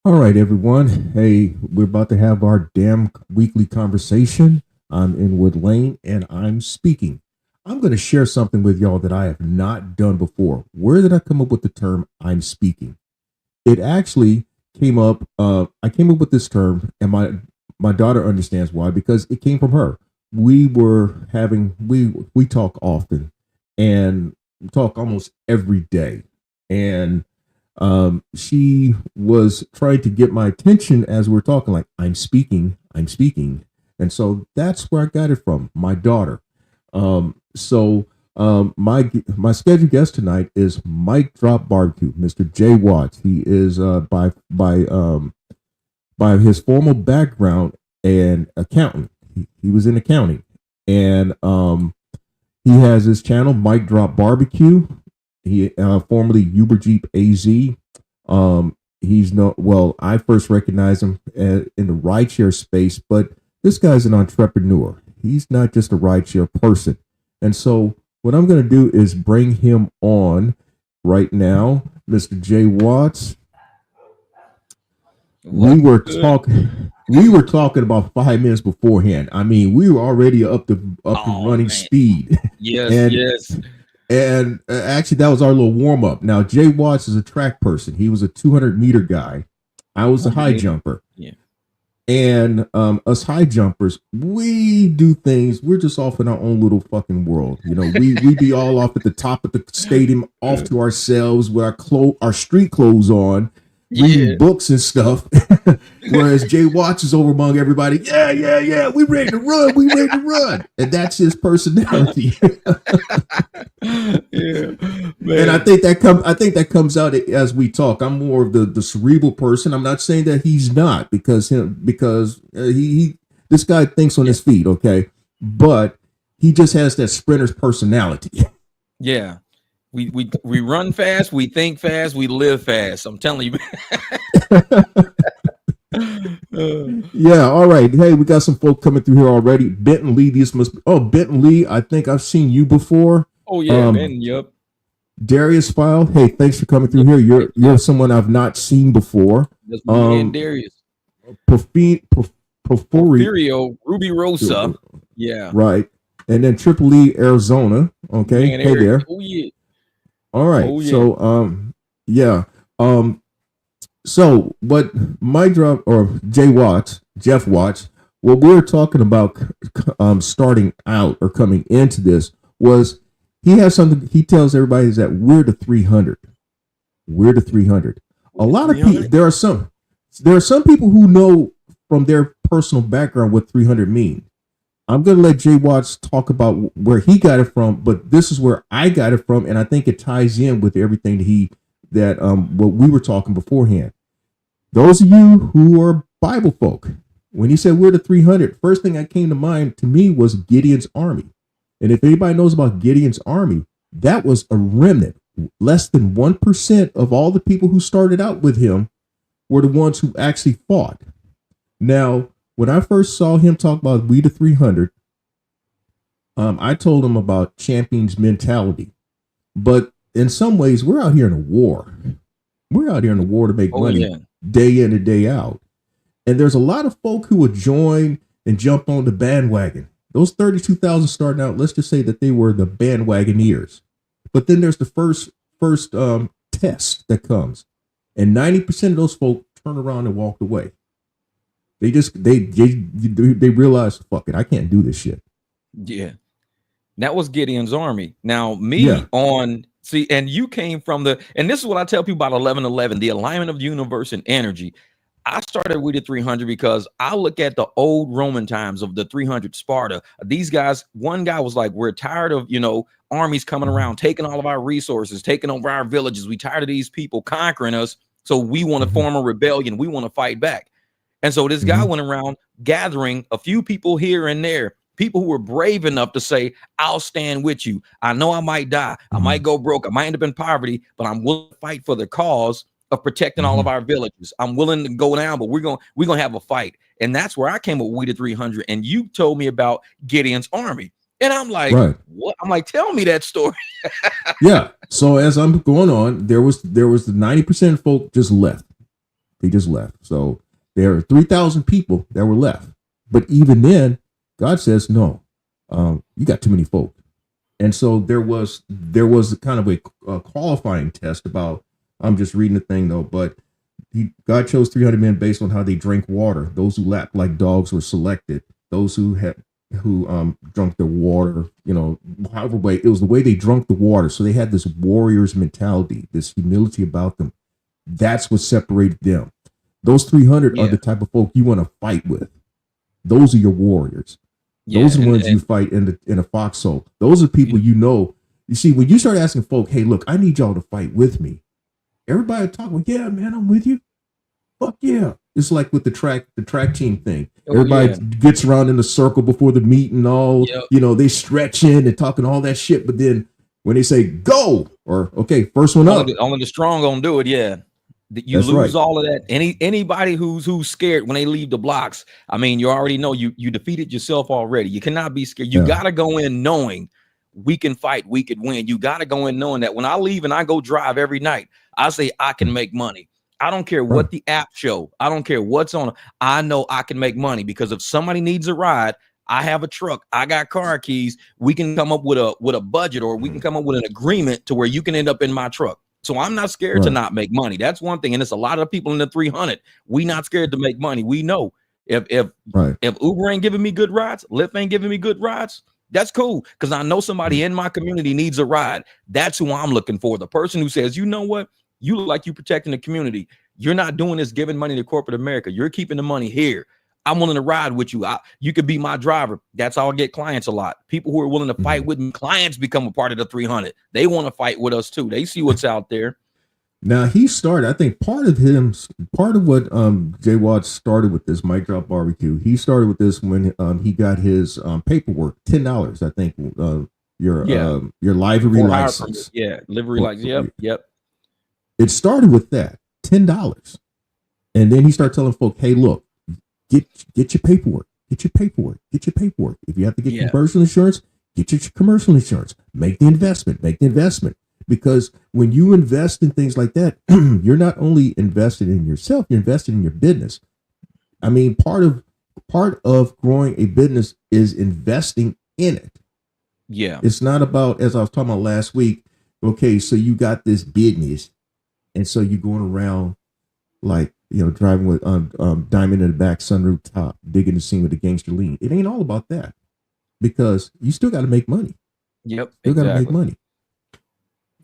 All right, everyone. Hey, we're about to have our damn weekly conversation. I'm in Wood Lane and I'm speaking. I'm going to share something with y'all that I have not done before. Where did I come up with the term I'm speaking? It actually came up, I came up with this term, and my daughter understands why, because it came from her. We talk often and talk almost every day. And she was trying to get my attention as we're talking, like, I'm speaking. And so that's where I got it from, my daughter. My scheduled guest tonight is Mike Drop Barbecue, Mr. Jay Watts. He is by his formal background an accountant. He was in accounting, and he has his channel Mike Drop Barbecue. He formerly Uber Jeep AZ. He's no well. I first recognized him in the rideshare space, but this guy's an entrepreneur. He's not just a rideshare person, and so what I'm going to do is bring him on right now, Mr. Jay Watts. We What's were good? talking. We were talking about 5 minutes beforehand. I mean, we were already up to Oh running man. speed, Yes, and yes. actually that was our little warm up. Now Jay Watts is a track person. He was a 200-meter guy. I was a high 180. jumper, Yeah. and us high jumpers, we do things. We're just off in our own little fucking world. You know, we be all off at the top of the stadium, off to ourselves with our street clothes on, reading Yeah. books and stuff. Whereas Jay Watts is over among everybody. Yeah, yeah, yeah. We ready to run. We ready to run. And that's his personality. Yeah. And I Man. think that comes out as we talk. I'm more of the cerebral person. I'm not saying that he's not, because he this guy thinks on Yeah. his feet, okay, but he just has that sprinter's personality. Yeah. We run fast, we think fast, we live fast. I'm telling you. uh, Yeah. All right. Hey, we got some folk coming through here already. Benton Lee. These must. Oh, Benton Lee. I think I've seen you before. oh yeah, Um, man. Yep. Darius File. Hey, thanks for coming through Yep. here. Yep. You're Yep. someone I've not seen before. That's my man Um, Darius. Porphyry. Porfirio, Ruby Rosa. Yeah. Right. And then Tripoli, Arizona. Okay. Man, Hey Eric. there. Oh yeah. All right. Oh yeah. So yeah. So what my drop or Jeff Watts, what we were talking about starting out or coming into this was he has something he tells everybody is that we're the 300. We're the 300. A We at lot of people 300. there are some people who know from their personal background what 300 mean. I'm going to let Jay Watts talk about where he got it from, but this is where I got it from, and I think it ties in with everything that what we were talking beforehand. Those of you who are Bible folk, when he said we're the 300, first thing that came to mind to me was Gideon's army. And if anybody knows about Gideon's army, that was a remnant. Less than 1% of all the people who started out with him were the ones who actually fought. Now, when I first saw him talk about we the 300, I told him about champions mentality. But in some ways, we're out here in a war. We're out here in a war to make Oh money yeah. day in and day out. And there's a lot of folk who would join and jump on the bandwagon. Those 32,000 starting out, let's just say that they were the bandwagoneers. But then there's the first test that comes. And 90% of those folk turn around and walk away. They realize, fuck it, I can't do this shit. Yeah. That was Gideon's army. Now, Yeah. and you came from and this is what I tell people about 1111, the alignment of the universe and energy. I started with the 300 because I look at the old Roman times of the 300 Sparta. These guys, one guy was like, we're tired of, armies coming around, taking all of our resources, taking over our villages. We tired of these people conquering us. So we want to Mm-hmm. form a rebellion. We want to fight back. And so this guy Mm-hmm. went around gathering a few people here and there, people who were brave enough to say, I'll stand with you. I know I might die. I Mm-hmm. might go broke. I might end up in poverty, but I'm willing to fight for the cause of protecting all Mm-hmm. of our villages. I'm willing to go down, but we're gonna have a fight. And that's where I came with We the 300. And you told me about Gideon's army. And I'm like, Right. what? I'm like, tell me that story. Yeah. So as I'm going on, there was the 90% folk just left. They just left. So there are 3,000 people that were left. But even then, God says, no, you got too many folk. And so there was kind of a qualifying test about, I'm just reading the thing though, but God chose 300 men based on how they drank water. Those who lapped like dogs were selected. Those who drunk the water, however way, it was the way they drunk the water. So they had this warrior's mentality, this humility about them. That's what separated them. Those 300 are the type of folk you want to fight with. Those are your warriors. Those are the ones you fight in a foxhole. Those are people You see, when you start asking folk, hey, look, I need y'all to fight with me. Everybody talking, yeah, man, I'm with you. Fuck yeah. It's like with the track team thing. Everybody gets around in a circle before the meet and all, they stretching and talking all that shit. But then when they say go, or okay, first one up. Only the strong gonna do it, yeah. You lose all of that. Anybody who's scared when they leave the blocks, I mean, you already know you defeated yourself already. You cannot be scared. You gotta go in knowing we can fight, we could win. You gotta go in knowing that when I leave and I go drive every night, I say I can make money. I don't care what the app show. I don't care what's on. I know I can make money because if somebody needs a ride, I have a truck. I got car keys. We can come up with a budget, or we can come up with an agreement to where you can end up in my truck. So I'm not scared to not make money. That's one thing. And it's a lot of people in the 300. We not scared to make money. We know if Uber ain't giving me good rides, Lyft ain't giving me good rides, that's cool. Because I know somebody in my community needs a ride. That's who I'm looking for. The person who says, you know what? You look like you protecting the community. You're not doing this giving money to corporate America. You're keeping the money here. I'm willing to ride with you. You could be my driver. That's how I get clients a lot. People who are willing to fight with me. Clients become a part of the 300. They want to fight with us too. They see what's out there. Now he started, I think part of what Jay Watts started with this MicDropBBQ. He started with this when he got his paperwork, $10, I think. Your livery license. Livery license. Yep. It started with that, $10. And then he started telling folk, hey, look, get your paperwork. Get your paperwork. If you have to get commercial insurance, get your commercial insurance. Make the investment. Because when you invest in things like that, you're not only invested in yourself, you're invested in your business. I mean, part of growing a business is investing in it. Yeah. It's not about, as I was talking about last week, okay, so you got this business, and so you're going around like, driving with diamond in the back, sunroof top, digging the scene with the gangster lean. It ain't all about that, because you still got to make money. Yep. You got to make money.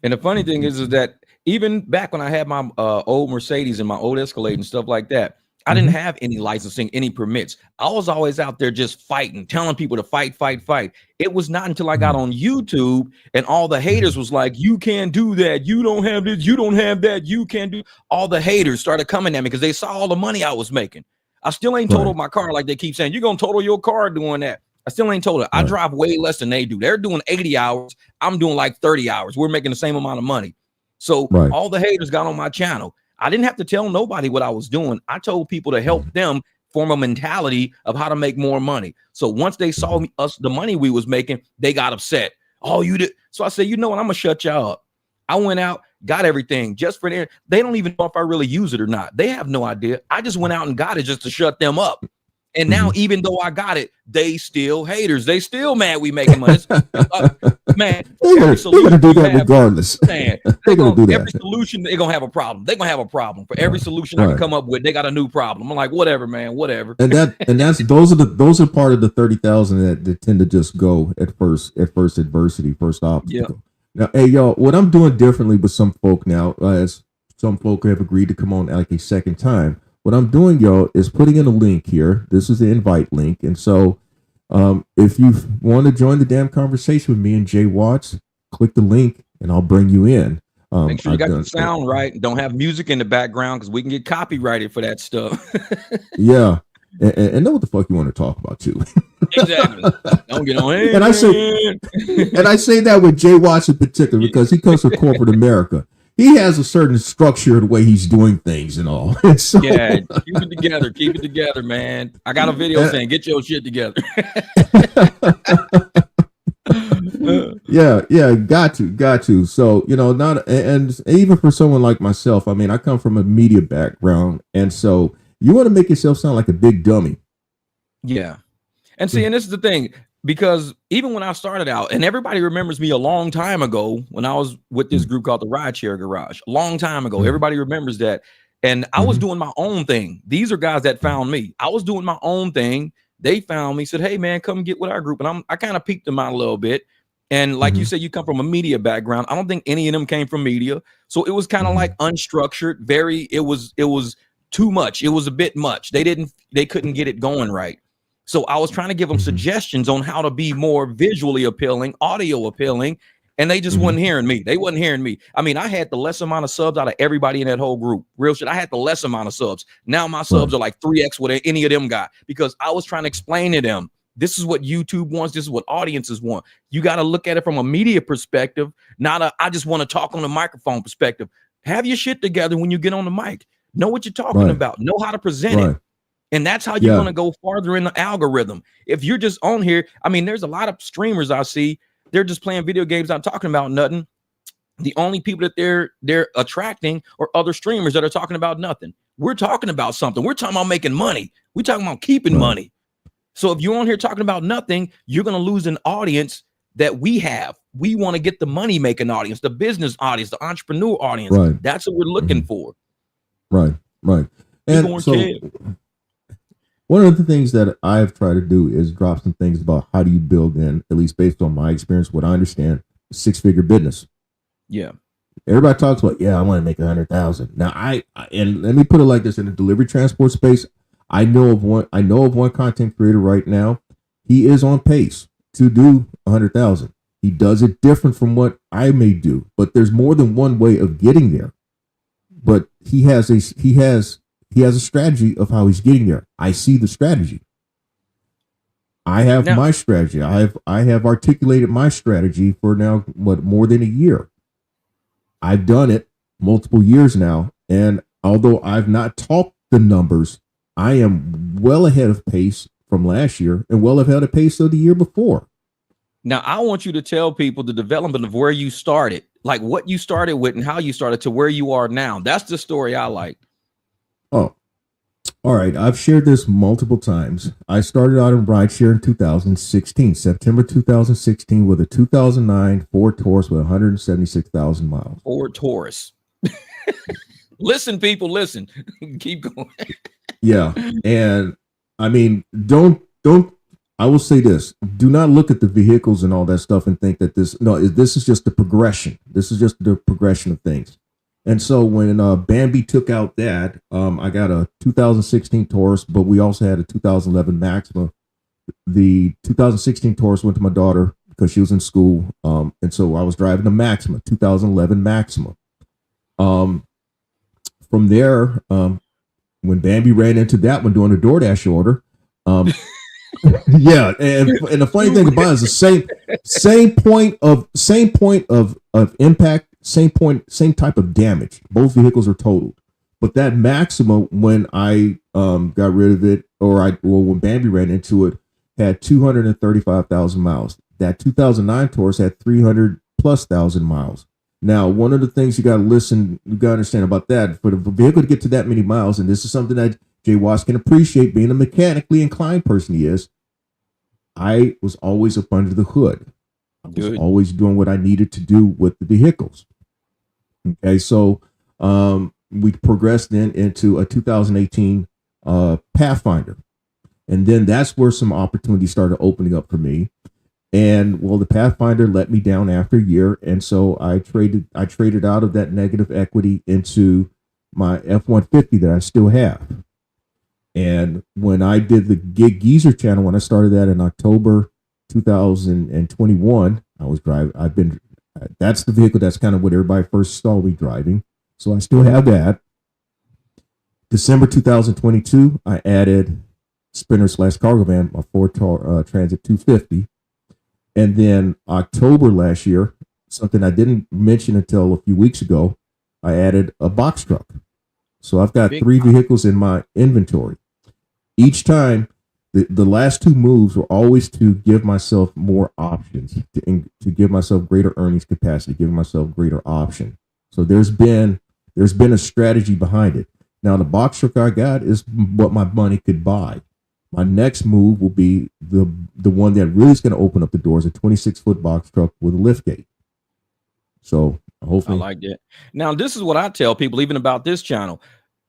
And the funny thing is that even back when I had my old Mercedes and my old Escalade and stuff like that, I didn't have any licensing, any permits. I was always out there just fighting, telling people to fight. It was not until I got on YouTube and all the haters was like, you can't do that. You don't have this. You don't have that. You can't do. All the haters started coming at me because they saw all the money I was making. I still ain't totaled my car like they keep saying. You're going to total your car doing that. I still ain't told it. I drive way less than they do. They're doing 80 hours. I'm doing like 30 hours. We're making the same amount of money. So all the haters got on my channel. I didn't have to tell nobody what I was doing. I told people to help them form a mentality of how to make more money. So once they saw the money we was making, they got upset. Oh, you did. So I said, you know what? I'm going to shut y'all up. I went out, got everything just for them. They don't even know if I really use it or not. They have no idea. I just went out and got it just to shut them up. And now, even though I got it, they still haters. They still mad we making money. Man, they're going to do that regardless. Man, they're going to do that. Every solution, they're going to have a problem. They're going to have a problem. For every solution I can come up with, they got a new problem. I'm like, whatever, man, whatever. And those are part of the 30,000 that tend to just go at first adversity, first obstacle. Now, hey, y'all, what I'm doing differently with some folk now, as some folk have agreed to come on like a second time. What I'm doing, y'all, is putting in a link here. This is the invite link. And so if you want to join the damn conversation with me and Jay Watts, click the link and I'll bring you in. Make sure you got the sound right. Don't have music in the background because we can get copyrighted for that stuff. Yeah. And know what the fuck you want to talk about, too. Exactly. Don't get on it. And I say that with Jay Watts in particular because he comes from corporate America. He has a certain structure the way he's doing things and all. And so, yeah, keep it together, man. I got a video saying, get your shit together. Yeah, got to. So, not, and even for someone like myself, I mean, I come from a media background, and so you want to make yourself sound like a big dummy. Yeah. And see, and this is the thing, because even when I started out, and everybody remembers me a long time ago when I was with this group called the Rideshare Garage, a long time ago, everybody remembers that. And I was doing my own thing. These are guys that found me. I was doing my own thing. They found me, said, "Hey man, come get with our group." And I kind of peeked them out a little bit. And like you said, you come from a media background. I don't think any of them came from media. So it was kind of like unstructured, it was too much. It was a bit much. They couldn't get it going right. So I was trying to give them suggestions on how to be more visually appealing, audio appealing, and they just wasn't hearing me. They wasn't hearing me. I mean, I had the less amount of subs out of everybody in that whole group. Real shit. I had the less amount of subs. Now my subs are like 3x what any of them got, because I was trying to explain to them, this is what YouTube wants. This is what audiences want. You got to look at it from a media perspective, not I just want to talk on the microphone perspective. Have your shit together when you get on the mic. Know what you're talking about. Know how to present it. And that's how you're going to go farther in the algorithm. If you're just on here, I mean, there's a lot of streamers I see, they're just playing video games, not talking about nothing. The only people that they're attracting are other streamers that are talking about nothing. We're talking about something. We're talking about making money. We're talking about keeping money. So if you're on here talking about nothing, you're going to lose an audience that we have. We want to get the money making audience, the business audience, the entrepreneur audience. That's what we're looking for. Right. And so one of the things that I've tried to do is drop some things about how do you build in, at least based on my experience, what I understand, six-figure business. Yeah. Everybody talks about, I want to make 100,000. Now and let me put it like this: in the delivery transport space, I know of one content creator right now. He is on pace to do 100,000. He does it different from what I may do, but there's more than one way of getting there. But he has a strategy of how he's getting there. I see the strategy. I have my strategy. I have articulated my strategy for now, more than a year. I've done it multiple years now, and although I've not topped the numbers, I am well ahead of pace from last year and well ahead of pace of the year before. Now, I want you to tell people the development of where you started, like what you started with and how you started to where you are now. That's the story I like. Oh, all right. I've shared this multiple times. I started out in rideshare in 2016, September 2016, with a 2009 Ford Taurus with 176,000 miles. Ford Taurus. Listen, people, listen. Keep going. Yeah. And I mean, don't, I will say this: do not look at the vehicles and all that stuff and think that this is just the progression. This is just the progression of things. And so when Bambi took out that, I got a 2016 Taurus, but we also had a 2011 Maxima. The 2016 Taurus went to my daughter because she was in school, and so I was driving the Maxima, 2011 Maxima. From there, when Bambi ran into that one doing a DoorDash order, yeah, and the funny thing about it is the same point of impact, same type of damage. Both vehicles are totaled, but that Maxima, when I got rid of it, or when Bambi ran into it, had 235,000 miles. That 2009 Taurus had 300,000+ miles. Now, one of the things you got to understand about that, for the vehicle to get to that many miles, and this is something that Jay Watts can appreciate, being a mechanically inclined person he is, I was always up under the hood. I was always doing what I needed to do with the vehicles. Okay, so we progressed then into a 2018 Pathfinder. And then that's where some opportunities started opening up for me. And well, the Pathfinder let me down after a year. And so I traded out of that negative equity into my F-150 that I still have. And when I did the Gig Geezer channel, when I started that in October 2021, I was driving. That's the vehicle that's kind of what everybody first saw me driving. So I still have that. December 2022, I added Sprinter/cargo van, my Ford Transit 250. And then October last year, something I didn't mention until a few weeks ago, I added a box truck. So I've got 3 vehicles in my inventory. Each time The last two moves were always to give myself more options, to give myself greater earnings capacity, give myself greater option. So there's been a strategy behind it. Now the box truck I got is what my money could buy. My next move will be the one that really is going to open up the doors, a 26-foot box truck with a lift gate. So hopefully, I like that. Now, this is what I tell people, even about this channel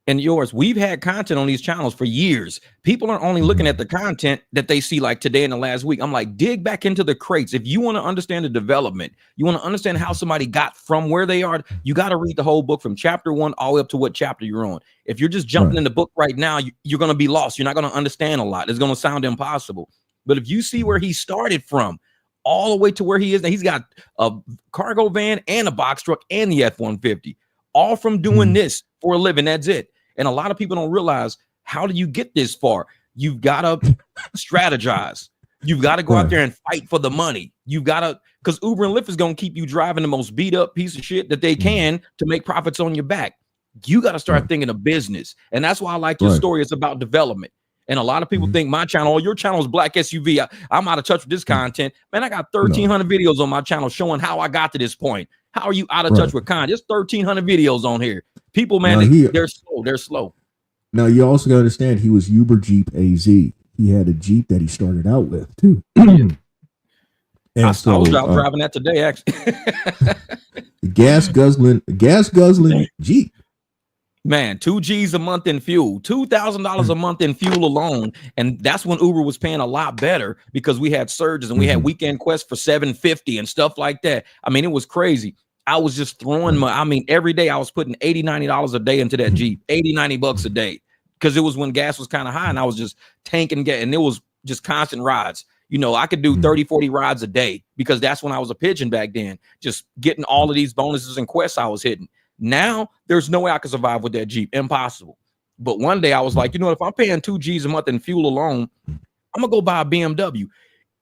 and yours. We've had content on these channels for years. People are only looking at the content that they see, like today and the last week. I'm like, dig back into the crates. If you want to understand the development, you want to understand how somebody got from where they are, you got to read the whole book from chapter 1 all the way up to what chapter you're on. If you're just jumping in the book right now, you're going to be lost. You're not going to understand a lot. It's going to sound impossible. But if you see where he started from, all the way to where he is now, he's got a cargo van and a box truck and the F-150, all from doing this for a living. That's it. And a lot of people don't realize, how do you get this far? You've got to strategize. You've got to go out there and fight for the money. You've got to, because Uber and Lyft is going to keep you driving the most beat up piece of shit that they can to make profits on your back. You got to start thinking of business. And that's why I like your story. It's about development. And a lot of people think my channel, oh, your channel is Black SUV. I'm out of touch with this content. Man, I got 1,300 videos on my channel showing how I got to this point. How are you out of touch with content? There's 1,300 videos on here. People, man, they're slow. They're slow. Now, you also got to understand, he was Uber Jeep AZ. He had a Jeep that he started out with, too. And I was out driving that today, actually. gas guzzling Jeep. Man, 2 G's a month in fuel, $2,000 a month in fuel alone. And that's when Uber was paying a lot better, because we had surges and we had weekend quests for $750 and stuff like that. I mean, it was crazy. I was just throwing every day I was putting $80, $90 a day into that Jeep, $80-$90 a day, because it was when gas was kind of high and I was just tanking gas, and it was just constant rides. You know, I could do 30, 40 rides a day, because that's when I was a pigeon back then, just getting all of these bonuses and quests I was hitting. Now there's no way I could survive with that Jeep. Impossible. But one day I was like, you know, if I'm paying 2 G's a month in fuel alone, I'm gonna go buy a BMW.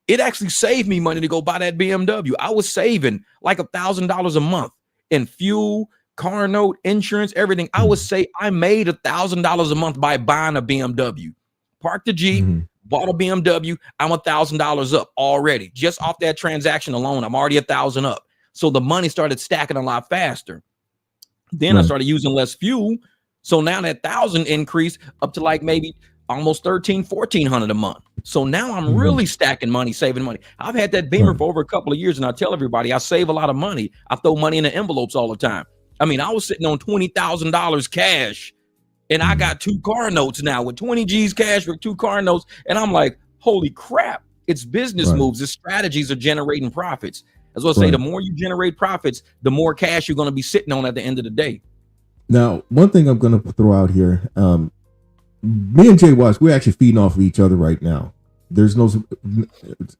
It actually saved me money to go buy that BMW. I was saving like $1,000 a month in fuel, car note, insurance, everything. I made $1,000 a month by buying a BMW. Parked the Jeep, bought a BMW. I'm $1,000 up already. Just off that transaction alone, I'm already $1,000 up. So the money started stacking a lot faster. Then I started using less fuel. So now that 1,000 increased up to like maybe almost 1,400 a month. So now I'm really stacking money, saving money. I've had that Beamer for over a couple of years, and I tell everybody I save a lot of money. I throw money in the envelopes all the time. I mean, I was sitting on $20,000 cash, and I got 2 car notes now with 20 G's cash for 2 car notes. And I'm like, holy crap. It's business moves. It's strategies are generating profits. As I say, the more you generate profits, the more cash you're going to be sitting on at the end of the day. Now, one thing I'm going to throw out here, me and Jay Watts, we're actually feeding off of each other right now. There's no,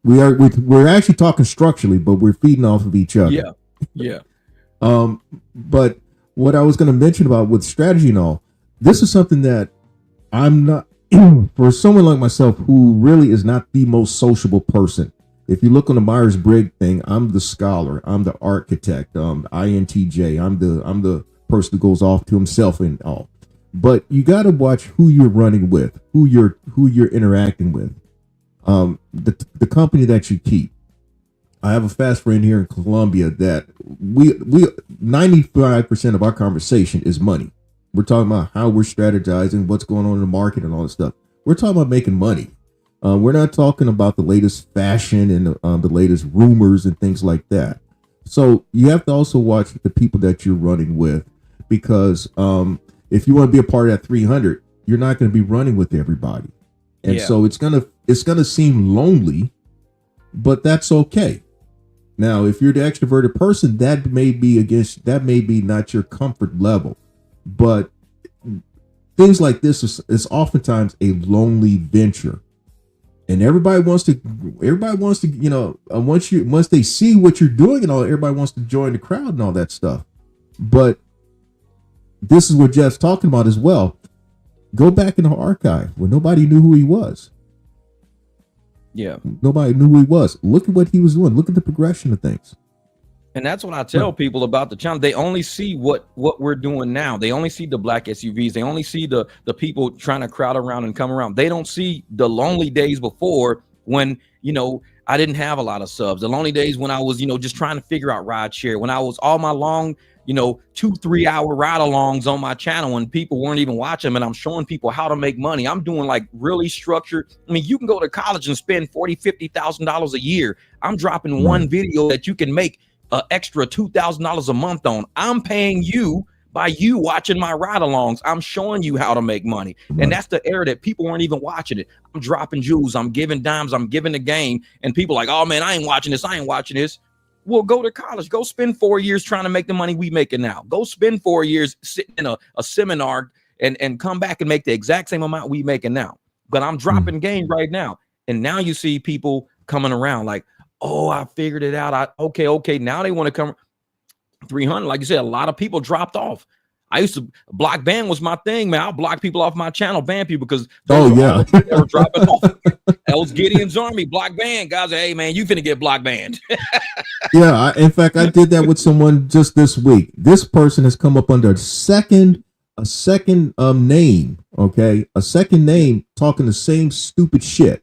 we're actually talking structurally, but we're feeding off of each other. Yeah. But what I was going to mention about with strategy and all, this is something that I'm not, for someone like myself who really is not the most sociable person. If you look on the Myers-Briggs thing, I'm the scholar, I'm the architect, INTJ, I'm the person who goes off to himself and all. But you got to watch who you're running with, who you're interacting with, the company that you keep. I have a fast friend here in Colombia that we 95% of our conversation is money. We're talking about how we're strategizing, what's going on in the market, and all this stuff. We're talking about making money. We're not talking about the latest fashion and the latest rumors and things like that. So you have to also watch the people that you're running with, because if you want to be a part of that 300, you're not going to be running with everybody, and so it's gonna seem lonely, but that's okay. Now, if you're the extroverted person, that may be not your comfort level, but things like this is oftentimes a lonely venture. And everybody wants to, you know, once they see what you're doing and all, everybody wants to join the crowd and all that stuff. But this is what Jeff's talking about as well. Go back in the archive where nobody knew who he was. Yeah. Nobody knew who he was. Look at what he was doing. Look at the progression of things. And that's what I tell people about the channel. They only see what we're doing now. They only see the black SUVs. They only see the people trying to crowd around and come around. They don't see the lonely days before when, I didn't have a lot of subs. The lonely days when I was, just trying to figure out rideshare, when I was all my long, 2-3 hour ride alongs on my channel and people weren't even watching them, and I'm showing people how to make money. I'm doing like really structured. I mean, you can go to college and spend $40,000-$50,000 a year. I'm dropping one video that you can make extra $2,000 a month on. I'm paying you by you watching my ride-alongs. I'm showing you how to make money. And that's the era that people weren't even watching it. I'm dropping jewels. I'm giving dimes. I'm giving the game. And people like, oh man, I ain't watching this. I ain't watching this. Well, go to college. Go spend 4 years trying to make the money we making now. Go spend 4 years sitting in a seminar and come back and make the exact same amount we making now. But I'm dropping game right now. And now you see people coming around like, oh, I figured it out. Okay. Now they want to come 300. Like you said, a lot of people dropped off. I used to block ban was my thing, man. I'll block people off my channel, ban people because they were dropping off. That was Gideon's Army, block ban. Guys, hey man, you finna get block banned. In fact, I did that with someone just this week. This person has come up under a second name. Okay, a second name talking the same stupid shit.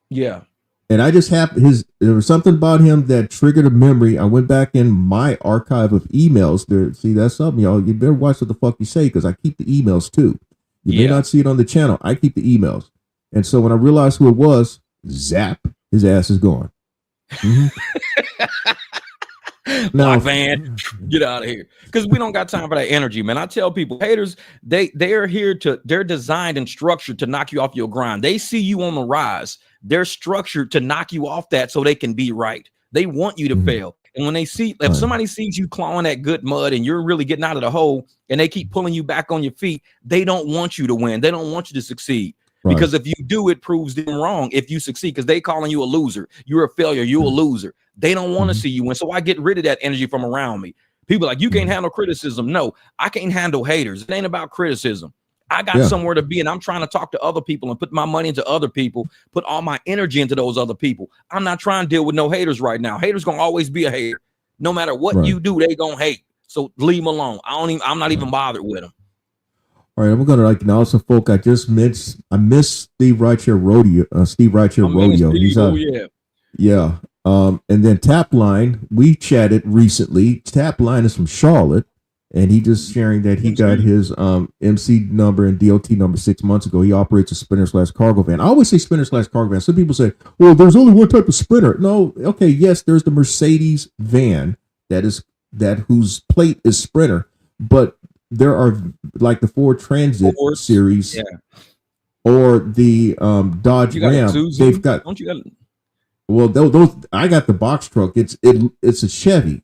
Yeah. And I just there was something about him that triggered a memory. I went back in my archive of emails there. See, that's something, y'all. You better watch what the fuck you say, because I keep the emails too. You may not see it on the channel. I keep the emails. And so when I realized who it was, zap, his ass is gone. Now, van, get out of here, because we don't got time for that energy, man. I tell people, haters, they're here they're designed and structured to knock you off your grind. They see you on the rise. They're structured to knock you off that so they can be right. They want you to fail. And when they see, if somebody sees you clawing that good mud and you're really getting out of the hole and they keep pulling you back on your feet, they don't want you to win. They don't want you to succeed. Because if you do, it proves them wrong if you succeed, because they calling you a loser. You're a failure. You're a loser. They don't want to see you win. So I get rid of that energy from around me. People like, you can't handle criticism. No, I can't handle haters. It ain't about criticism. I got somewhere to be, and I'm trying to talk to other people and put my money into other people, put all my energy into those other people. I'm not trying to deal with no haters right now. Haters gonna always be a hater. No matter what you do, they gonna hate. So leave them alone. I'm not even bothered with them. All right, I'm gonna acknowledge some folk. I missed Steve Rideshare Rodeo. He's out. Yeah. And then Tapline, we chatted recently. Tapline is from Charlotte. And he just sharing that he got his MC number and DOT number 6 months ago. He operates a sprinter/cargo van. I always say sprinter/cargo van. Some people say, well, there's only one type of sprinter. No, okay, yes, there's the Mercedes van whose plate is sprinter, but there are like the Ford Transit series or the Dodge Ram. They've got. Don't you got? Well, those I got the box truck. It's a Chevy.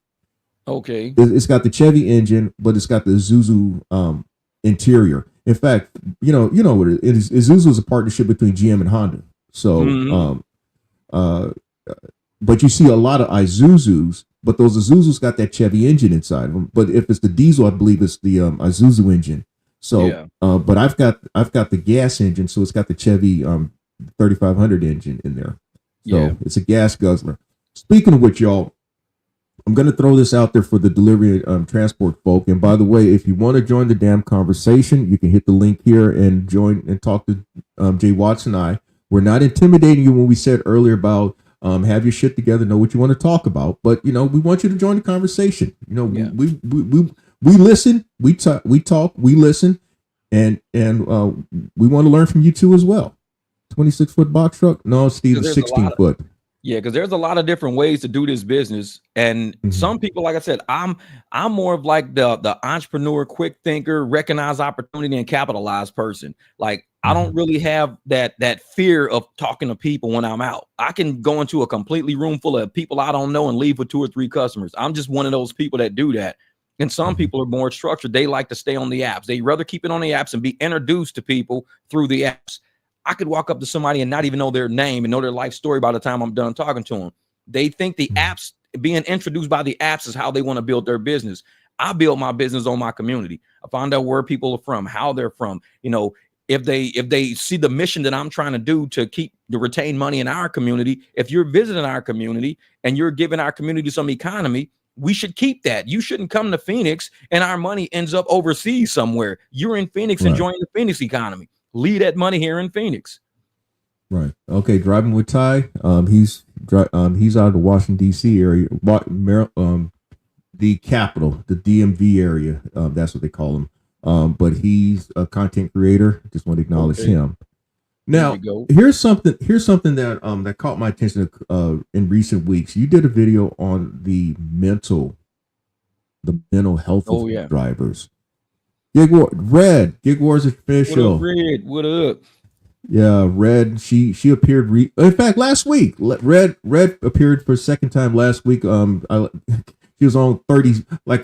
Okay. It's got the Chevy engine, but it's got the Isuzu interior. In fact, you know what it is. Isuzu is a partnership between GM and Honda. So, but you see a lot of Isuzus, but those Isuzus got that Chevy engine inside of them. But if it's the diesel, I believe it's the Isuzu engine. So, but I've got the gas engine, so it's got the Chevy 3500 engine in there. So it's a gas guzzler. Speaking of which, y'all, I'm going to throw this out there for the delivery transport folk. And by the way, if you want to join the damn conversation, you can hit the link here and join and talk to Jay Watts and I. We're not intimidating you when we said earlier about have your shit together, know what you want to talk about. But, we want you to join the conversation. We listen, we talk, we listen, and we want to learn from you too as well. 26-foot box truck? No, Steve, 16-foot. Yeah, because there's a lot of different ways to do this business, and some people, like I said, I'm more of like the entrepreneur, quick thinker, recognize opportunity and capitalize person. Like I don't really have that fear of talking to people when I'm out. I can go into a completely room full of people I don't know and leave with 2 or 3 customers. I'm just one of those people that do that. And some people are more structured. They like to stay on the apps. They rather keep it on the apps and be introduced to people through the apps. I could walk up to somebody and not even know their name and know their life story by the time I'm done talking to them. They think the apps, being introduced by the apps, is how they want to build their business. I build my business on my community. I find out where people are from, how they're from. If they see the mission that I'm trying to do to retain money in our community, if you're visiting our community and you're giving our community some economy, we should keep that. You shouldn't come to Phoenix and our money ends up overseas somewhere. You're in Phoenix enjoying the Phoenix economy. Leave that money here in Phoenix. Right. Okay. Driving with Ty. He's out of the Washington D.C. area, the capital, the DMV area. That's what they call him. But he's a content creator. Just want to acknowledge him. Now, here's something that that caught my attention in recent weeks. You did a video on the mental health of drivers. Gig War's official. What up, Red? What up? Yeah, Red. She appeared. In fact, last week, Red appeared for a second time last week. She was on 30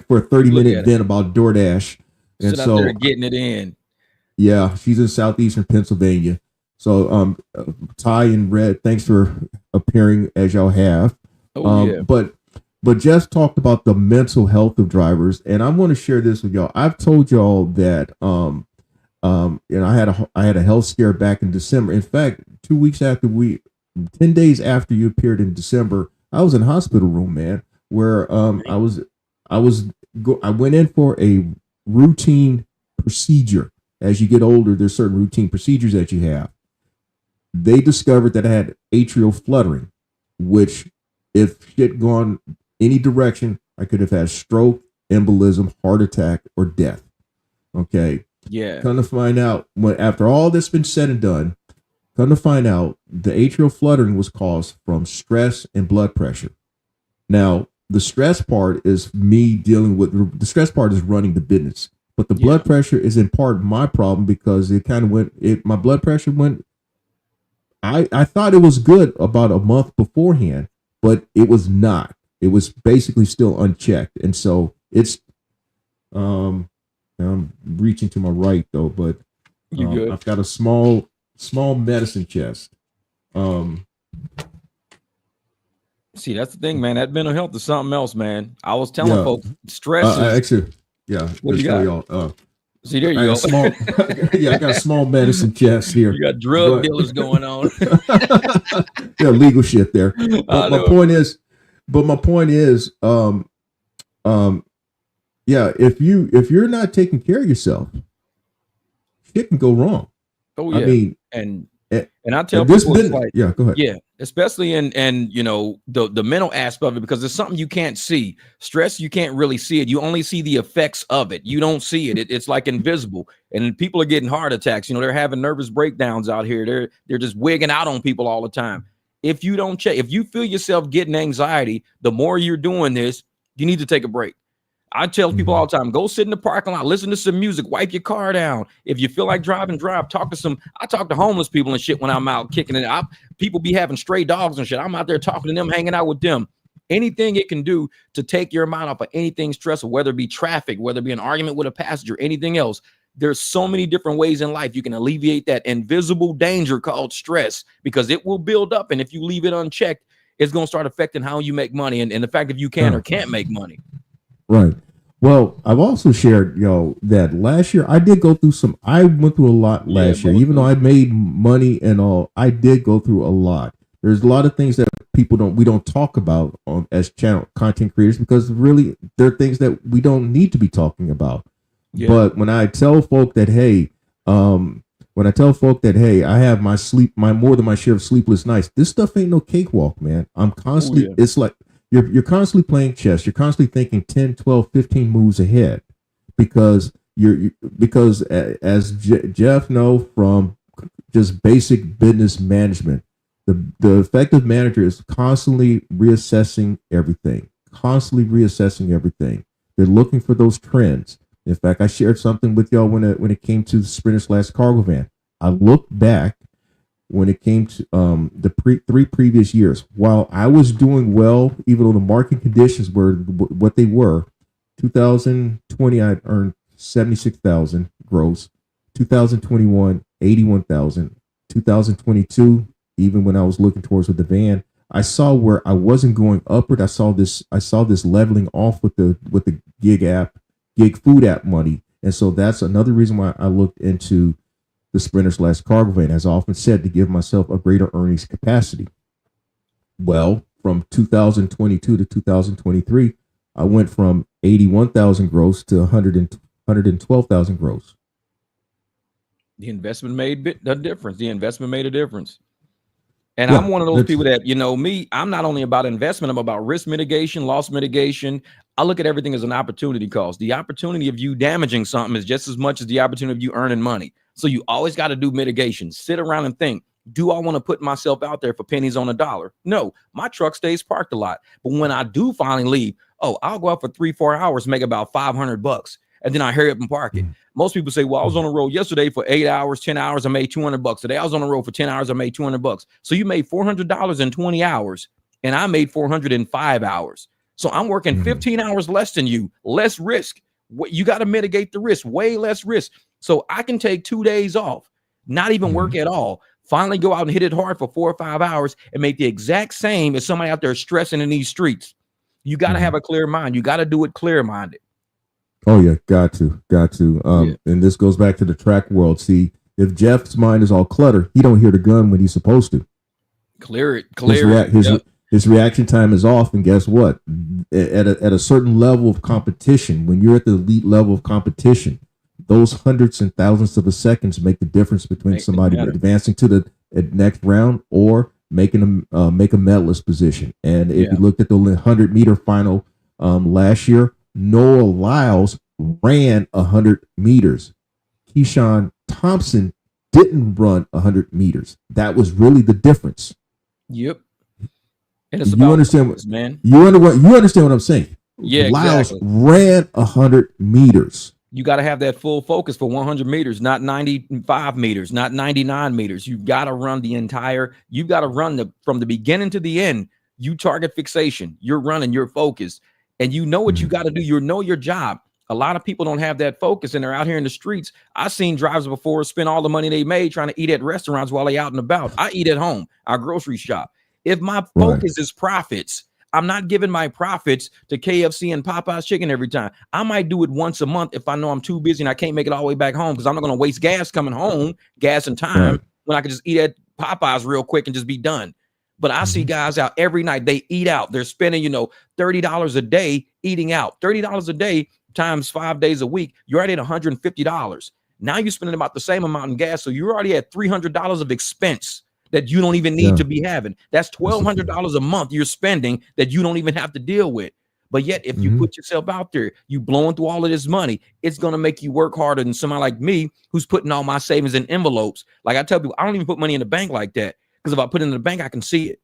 for a 30-minute event about DoorDash, and so out there getting it in. Yeah, she's in southeastern Pennsylvania. So, Ty and Red, thanks for appearing as y'all have. But Jeff talked about the mental health of drivers, and I'm going to share this with y'all. I've told y'all that I had a health scare back in December. In fact, 2 weeks after 10 days after you appeared in December, I was in a hospital room, man, where I went in for a routine procedure. As you get older, there's certain routine procedures that you have. They discovered that I had atrial fluttering, which if shit gone any direction, I could have had stroke, embolism, heart attack, or death. Okay. Yeah. Come to find out, after all that's been said and done, come to find out the atrial fluttering was caused from stress and blood pressure. Now, the stress part is me dealing with, the stress part is running the business. But the blood pressure is in part my problem because it kind of my blood pressure went, I thought it was good about a month beforehand, but it was not. It was basically still unchecked. And so it's, I'm reaching to my right though, but I've got a small medicine chest. See, that's the thing, man. That mental health is something else, man. I was telling folks, stress is... Actually, yeah. What you got? Y'all. See, there you go. I got a small medicine chest here. You got drug dealers going on. Yeah, legal shit there. But my point is, if you're not taking care of yourself, shit can go wrong. Oh yeah. I mean, and I tell people, go ahead. Yeah, especially in the mental aspect of it, because it's something you can't see. Stress, you can't really see it. You only see the effects of it. You don't see it. It's like invisible. And people are getting heart attacks. They're having nervous breakdowns out here. They're just wigging out on people all the time. If you don't check, if you feel yourself getting anxiety, the more you're doing this, you need to take a break. I tell people all the time, go sit in the parking lot, listen to some music, wipe your car down. If you feel like driving, drive. I talk to homeless people and shit when I'm out kicking it. People be having stray dogs and shit. I'm out there talking to them, hanging out with them. Anything it can do to take your mind off of anything stressful, whether it be traffic, whether it be an argument with a passenger, anything else. There's so many different ways in life you can alleviate that invisible danger called stress, because it will build up. And if you leave it unchecked, it's going to start affecting how you make money and the fact if you can or can't make money. Right. Well, I've also shared, that last year I went through a lot last year. Even though I made money and all, I did go through a lot. There's a lot of things that we don't talk about as channel content creators, because really there are things that we don't need to be talking about. Yeah. But when I tell folk that, hey, I have my more than my share of sleepless nights, this stuff ain't no cakewalk, man. I'm constantly, it's like, You're constantly playing chess. You're constantly thinking 10, 12, 15 moves ahead, because as Jeff know from just basic business management, the effective manager is constantly reassessing everything. They're looking for those trends. In fact, I shared something with y'all when it came to the Sprinter/cargo van. I looked back when it came to the three previous years, while I was doing well, even though the market conditions were what they were. 2020, I earned 76,000 gross. 2021, 81,000. 2022, even when I was looking towards with the van, I saw where I wasn't going upward. I saw this leveling off with the gig food app money, and so that's another reason why I looked into the Sprinter/cargo van, as I often said, to give myself a greater earnings capacity. Well, from 2022 to 2023, I went from 81,000 gross to 112,000 gross. The investment made a difference. The investment made a difference. And Yeah, I'm one of those people that, me, I'm not only about investment, I'm about risk mitigation, loss mitigation. I look at everything as an opportunity cost. The opportunity of you damaging something is just as much as the opportunity of you earning money. So you always got to do mitigation. Sit around and think, do I want to put myself out there for pennies on a dollar? No, my truck stays parked a lot. But when I do finally leave, I'll go out for 3-4 hours, make about $500. And then I hurry up and park it. Most people say, well, I was on the road yesterday for 8 hours, 10 hours, I made $200. Today I was on the road for 10 hours, I made $200. So you made $400 in 20 hours, and I made 400 in 5 hours. So I'm working 15 hours less than you, less risk. You got to mitigate the risk, way less risk. So I can take 2 days off, not even work at all, finally go out and hit it hard for 4 or 5 hours and make the exact same as somebody out there stressing in these streets. You got to have a clear mind. You got to do it clear-minded. Oh yeah, got to. And this goes back to the track world. See, if Jeff's mind is all clutter, he don't hear the gun when he's supposed to. Clear it. His reaction time is off, and guess what? At a certain level of competition, when you're at the elite level of competition, those hundreds and thousands of seconds make the difference between somebody advancing to the next round or making make a medalist position. And if you looked at the 100-meter final last year, Noah Lyles ran 100 meters. Keyshawn Thompson didn't run 100 meters. That was really the difference. Yep. And it's you understand what, man. You understand what I'm saying? Yeah, Lyles exactly. ran 100 meters. You got to have that full focus for 100 meters, not 95 meters, not 99 meters. You've got to run you've got to run from the beginning to the end. You target fixation. You're running, you're focused. And you know what you got to do. You know your job. A lot of people don't have that focus, and they're out here in the streets. I've seen drivers before spend all the money they made trying to eat at restaurants while they out and about. I eat at home. I grocery shop. If my focus is profits, I'm not giving my profits to KFC and Popeye's chicken every time. I might do it once a month if I know I'm too busy and I can't make it all the way back home, because I'm not going to waste gas coming home, gas and time, when I can just eat at Popeye's real quick and just be done. But I see guys out every night. They eat out. They're spending, $30 a day eating out. $30 a day times 5 days a week. You're already at $150. Now you're spending about the same amount in gas. So you're already at $300 of expense that you don't even need to be having. That's $1,200 a month you're spending that you don't even have to deal with. But yet, if you put yourself out there, you blowing through all of this money, it's going to make you work harder than somebody like me who's putting all my savings in envelopes. Like I tell people, I don't even put money in the bank like that. Because if I put it in the bank, I can see it.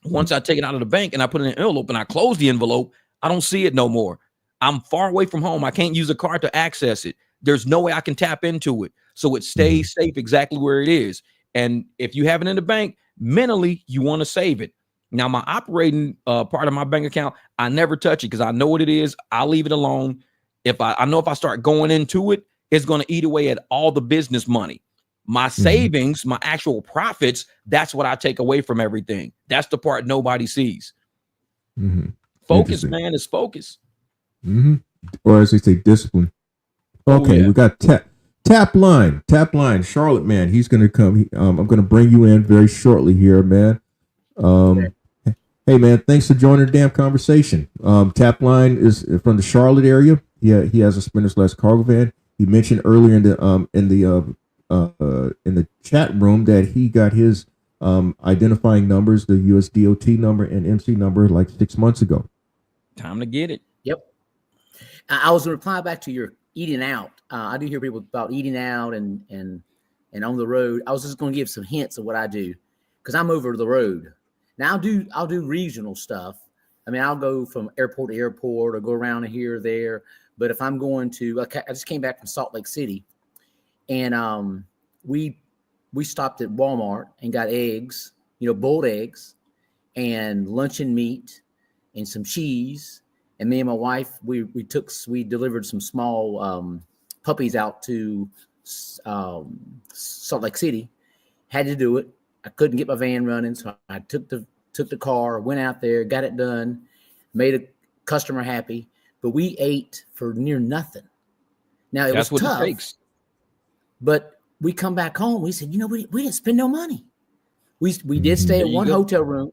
Once I take it out of the bank and I put it in an envelope and I close the envelope, I don't see it no more. I'm far away from home. I can't use a card to access it. There's no way I can tap into it. So it stays safe exactly where it is. And if you have it in the bank, mentally, you want to save it. Now, my operating part of my bank account, I never touch it because I know what it is. I'll leave it alone. If I know if I start going into it, it's going to eat away at all the business money. My savings, my actual profits, that's what I take away from everything. That's the part nobody sees. Focus, man, is focus. Or as they say, discipline. Okay, we got Tap line, Charlotte, man. He's going to come. I'm going to bring you in very shortly here, man. Hey, man, thanks for joining the damn conversation. Tap line is from the Charlotte area. He has a Sprinter/cargo van. He mentioned earlier in the chat room that he got his identifying numbers, the USDOT number and MC number, like 6 months ago. Time to get it. Yep. I was going to reply back to your eating out. I do hear people about eating out and on the road. I was just going to give some hints of what I do because I'm over the road. Now I'll do regional stuff. I mean, I'll go from airport to airport or go around here or there. But if I'm going to, I just came back from Salt Lake City, and we stopped at Walmart and got eggs, boiled eggs, and luncheon meat, and some cheese. And me and my wife, we delivered some small puppies out to Salt Lake City. Had to do it. I couldn't get my van running, so I took the car, went out there, got it done, made a customer happy. But we ate for near nothing. Now That's was what tough, it takes. but we come back home. We said, we didn't spend no money. We did stay at one hotel room.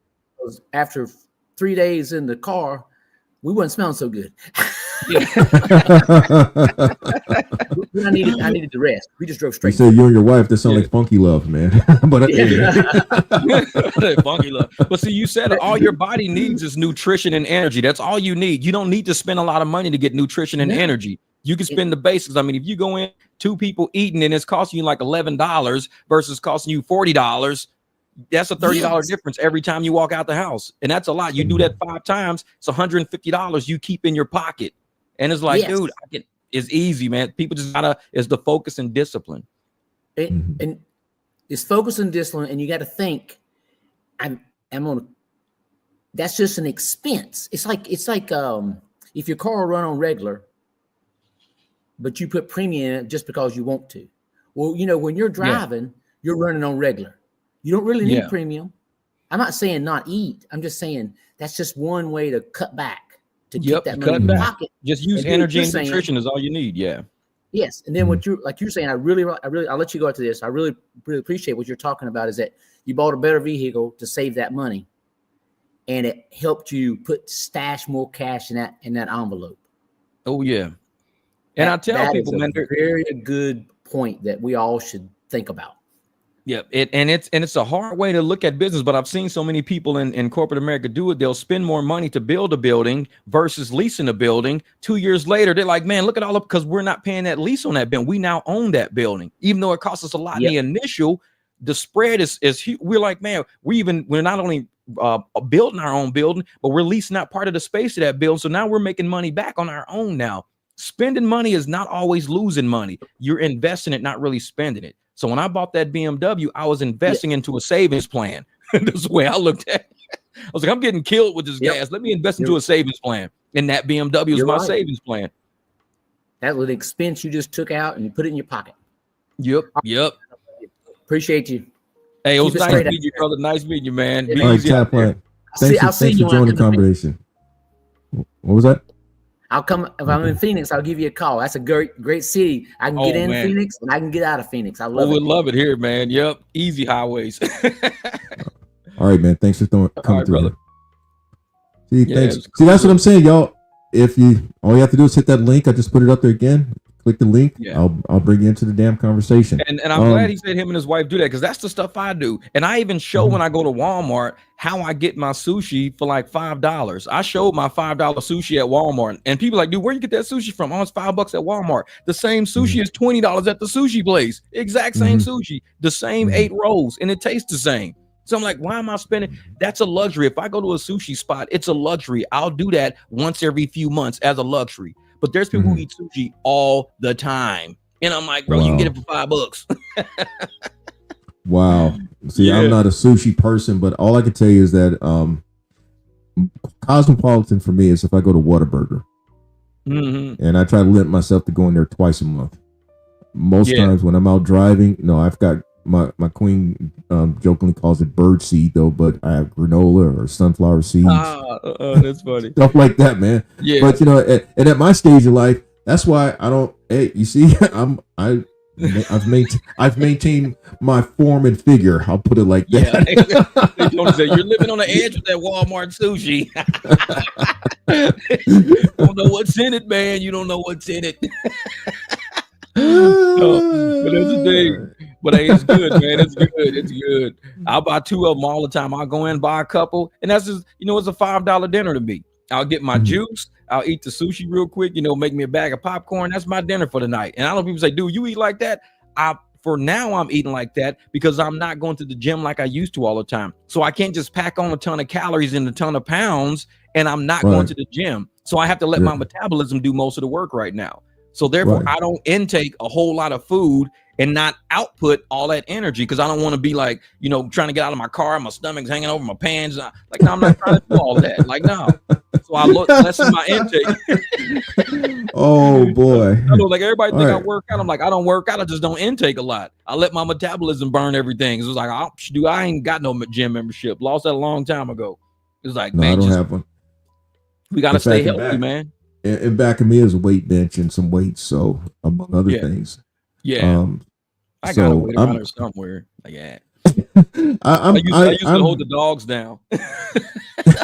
After 3 days in the car, we wasn't smelling so good. Yeah. I needed the rest. We just drove You straight. said you and your wife, that sound like funky love, man. But Funky love. But see, you said all your body needs is nutrition and energy. That's all you need. You don't need to spend a lot of money to get nutrition and energy. You can spend the basics. I mean, if you go in 2 people eating and it's costing you like $11 versus costing you $40, that's a $30 difference every time you walk out the house. And that's a lot. You do that 5 times, it's $150 you keep in your pocket. And it's like, dude, it's easy, man. People just gotta, it's the focus and discipline. And it's focus and discipline, and you got to think, I'm gonna, that's just an expense. It's like if your car will run on regular, but you put premium in it just because you want to. Well, you know, when you're driving, you're running on regular. You don't really need premium. I'm not saying not eat. I'm just saying that's just one way to cut back, to keep that money in your pocket. Just use energy and nutrition is all you need. Yeah. Yes. And then what you're saying, I'll let you go into this. I really appreciate what you're talking about, is that you bought a better vehicle to save that money, and it helped you stash more cash in that envelope. Oh yeah. And I tell people, man, very good point that we all should think about. Yeah, it's a hard way to look at business, but I've seen so many people in corporate America do it. They'll spend more money to build a building versus leasing a building. 2 years later, they're like, man, look at all of, because we're not paying that lease on that building. We now own that building, even though it costs us a lot in the initial. The spread is huge. We're like, man, we're not only building our own building, but we're leasing out part of the space of that building. So now we're making money back on our own now. Spending money is not always losing money. You're investing it, not really spending it. So when I bought that BMW, I was investing into a savings plan. That's the way I looked at it. I was like, I'm getting killed with this gas. Let me invest into a savings plan. And that BMW is my savings plan. That was an expense you just took out and you put it in your pocket. Yep. Appreciate you. Hey, it was nice meeting you, brother. Nice meeting you, man. All right, Chaplain. Thanks for joining the conversation. What was that? I'll come if I'm in Phoenix. I'll give you a call. That's a great city. I can get in Phoenix and I can get out of Phoenix. I love it. We love it here, man. Yep, easy highways. All right, man. Thanks for coming through, brother. See, thanks. Cool. See, that's what I'm saying, y'all. All you have to do is hit that link. I just put it up there again. Click the link. I'll bring you into the damn conversation. And I'm glad he said him and his wife do that, because that's the stuff I do. And I even show when I go to Walmart how I get my sushi for like $5. I showed my $5 sushi at Walmart, and people are like, dude, where you get that sushi from? Oh, it's $5 at Walmart. The same sushi is $20 at the sushi place. Exact same sushi, the same 8 rolls, and it tastes the same. So I'm like, why am I spending? That's a luxury. If I go to a sushi spot, it's a luxury. I'll do that once every few months as a luxury. But there's people who eat sushi all the time. And I'm like, bro, you can get it for $5. Wow. See, I'm not a sushi person, but all I can tell you is that cosmopolitan for me is if I go to Whataburger. And I try to limit myself to going there twice a month. Most times when I'm out driving, I've got my queen jokingly calls it bird seed though, but I have granola or sunflower seeds. That's funny. Stuff like that, man. Yeah. But and at my stage of life, that's why I don't. Hey, you see, I've maintained my form and figure. I'll put it like that. Yeah. You're living on the edge with that Walmart sushi. Don't know what's in it, man. You don't know what's in it. But that's the thing. But hey, it's good, man. It's good. It's good. I'll buy 2 of them all the time. I'll go in, buy a couple, and that's just, it's a $5 dinner to me. I'll get my juice. I'll eat the sushi real quick. Make me a bag of popcorn. That's my dinner for the night. And I know people say, dude, you eat like that? For now, I'm eating like that because I'm not going to the gym like I used to all the time. So I can't just pack on a ton of calories and a ton of pounds, and I'm not going to the gym. So I have to let my metabolism do most of the work right now. So therefore, I don't intake a whole lot of food and not output all that energy, because I don't want to be like, trying to get out of my car, my stomach's hanging over my pants. Like, no, I'm not trying to do all that. Like, no. So I lessen my intake. Oh boy. Like everybody think I work out. I'm like, I don't work out. I just don't intake a lot. I let my metabolism burn everything. It was like, I ain't got no gym membership. Lost that a long time ago. It was like, no, man, I don't have one. We got to stay healthy, man. And back of me is a weight bench and some weights. So among other things. Yeah. I got a weight around there somewhere. Like, I used to hold the dogs down.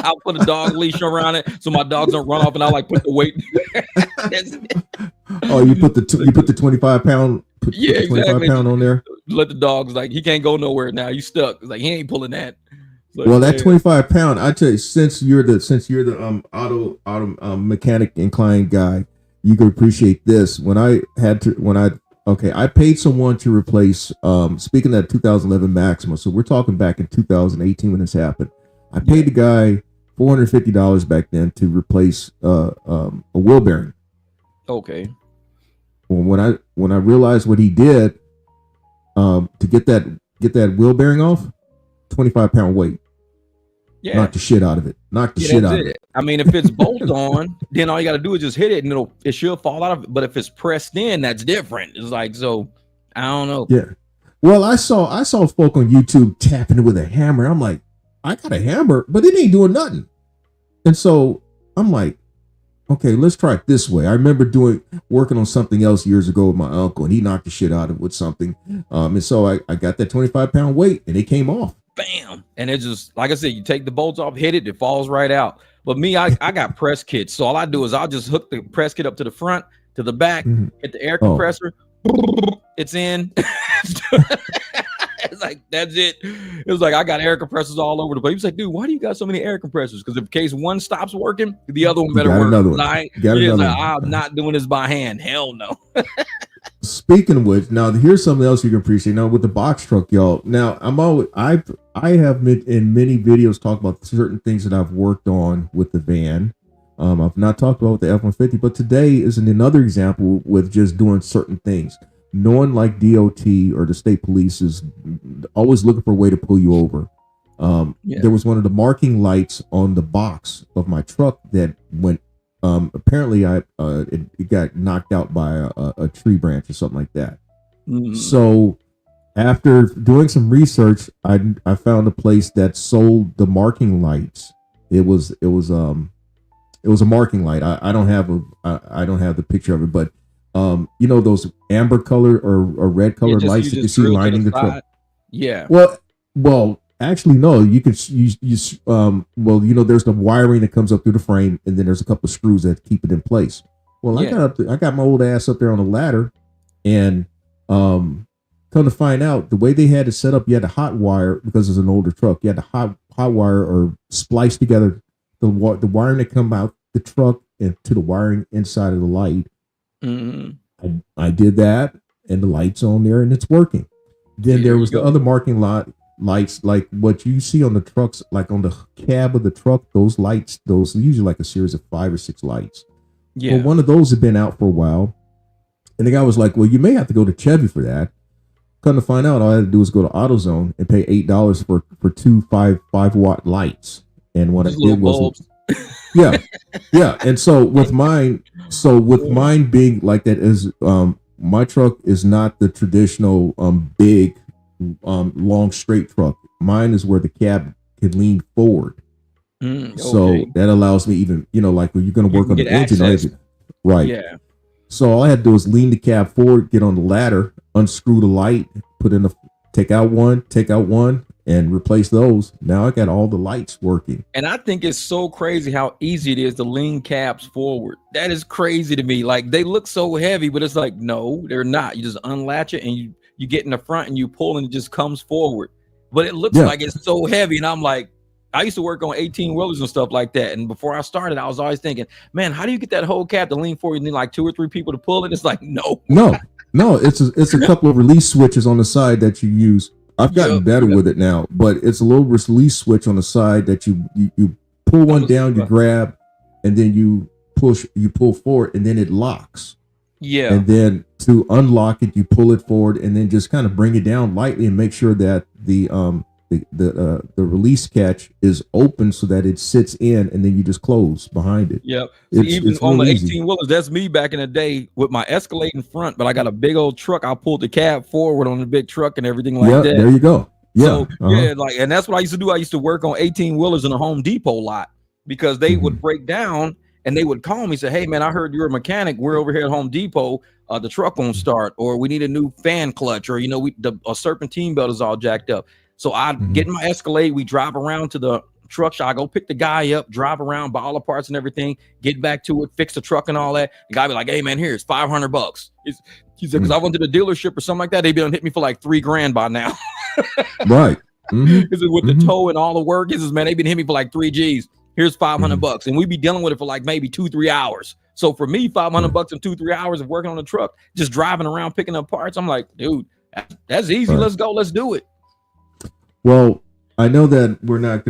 I'll put a dog leash around it so my dogs don't run off, and I like put the weight. Oh, you put the 25 pound. Put the 25 pound on there. Let the dogs, like, he can't go nowhere now. You stuck. It's like he ain't pulling that. Like, well, that 25 pound, I tell you, since you're the auto mechanic inclined guy, you can appreciate this. I paid someone to replace, speaking of that 2011 Maxima, so we're talking back in 2018 when this happened. I paid the guy $450 back then to replace a wheel bearing. Okay. Well, when I realized what he did, to get that wheel bearing off, 25 pound weight. Yeah. Knock the shit out of it. Knock the shit out of it. I mean, if it's bolt on, then all you got to do is just hit it, and it should fall out of it. But if it's pressed in, that's different. It's like, so I don't know. Yeah. Well, I saw folk on YouTube tapping it with a hammer. I'm like, I got a hammer, but it ain't doing nothing. And so I'm like, okay, let's try it this way. I remember working on something else years ago with my uncle, and he knocked the shit out of it with something. And so I got that 25 pound weight, and it came off. Bam. And it just, like I said, you take the bolts off, hit it, it falls right out. But me, I got press kits. So all I do is I'll just hook the press kit up to the front, to the back, hit the air compressor. It's in. It's like, that's it. It was like, I got air compressors all over the place. He was like, dude, why do you got so many air compressors? Because in case one stops working, the other one better work. I'm not doing this by hand. Hell no. Speaking of which, now here's something else you can appreciate. Now with the box truck, y'all. Now I have in many videos talked about certain things that I've worked on with the van. I've not talked about the F-150, but today is another example with just doing certain things. Knowing like DOT or the state police is always looking for a way to pull you over. There was one of the marking lights on the box of my truck that went. Apparently, it got knocked out by a tree branch or something like that. So, after doing some research, I found a place that sold the marking lights. It was a marking light. I don't have the picture of it, but you know those amber color or red colored lights that you see lining the truck. Yeah. Well. Actually, no. You could use well, you know, there's the wiring that comes up through the frame, and then there's a couple of screws that keep it in place. Well, I got my old ass up there on the ladder, and come to find out, the way they had it set up, you had to hot wire because it's an older truck. You had to hot wire or splice together the wiring that come out the truck and to the wiring inside of the light. I did that, and the light's on there, and it's working. Then there was the other marking lights, like what you see on the trucks, like on the cab of the truck, those lights, those usually like a series of 5 or 6 lights. Well, one of those had been out for a while, and the guy was like, well, you may have to go to Chevy for that. Come to find out, all I had to do was go to AutoZone and pay $8 for 2 5-watt lights. And what I did was yeah. And so with mine being like that, is my truck is not the traditional big long straight truck. Mine is where the cab can lean forward. So that allows me, even, you know, like when you're going to work on the engine, right? Yeah. So all I had to do was lean the cab forward, get on the ladder, unscrew the light, take out one, and replace those. Now I got all the lights working. And I think it's so crazy how easy it is to lean cabs forward. That is crazy to me. Like, they look so heavy, but it's like, no, they're not. You just unlatch it and you get in the front and you pull and it just comes forward. But it looks like it's so heavy. And I'm like, I used to work on 18 wheelers and stuff like that. And before I started, I was always thinking, man, how do you get that whole cab to lean forward? You need like 2 or 3 people to pull it. It's like, no. It's a couple of release switches on the side that you use. I've gotten better with it now, but it's a little release switch on the side that you pull one down, you grab, and then you pull forward, and then it locks. Yeah. And then to unlock it, you pull it forward, and then just kind of bring it down lightly and make sure that the release catch is open so that it sits in, and then you just close behind it. Yep. Even on the 18 wheelers, that's me back in the day with my escalating front, but I got a big old truck. I pulled the cab forward on the big truck and everything like that. There you go. Yeah. So, like, and that's what I used to do. I used to work on 18 wheelers in a Home Depot lot because they would break down and they would call me and say, hey man, I heard you're a mechanic. We're over here at Home Depot. The truck won't start, or we need a new fan clutch, or, you know, a serpentine belt is all jacked up. So I get in my Escalade, we drive around to the truck shop, I go pick the guy up, drive around, buy all the parts and everything, get back to it, fix the truck and all that. The guy be like, hey man, here's $500. He said, because I went to the dealership or something like that, they'd be done hit me for like $3,000 by now. Right. This is with the tow and all the work. This is, man, they've been hitting me for like 3 G's. Here's $500, and we be dealing with it for like maybe 2-3 hours. So for me, $500 in 2-3 hours of working on the truck, just driving around picking up parts, I'm like, dude, that's easy. Let's go. Let's do it. Well, I know that we're not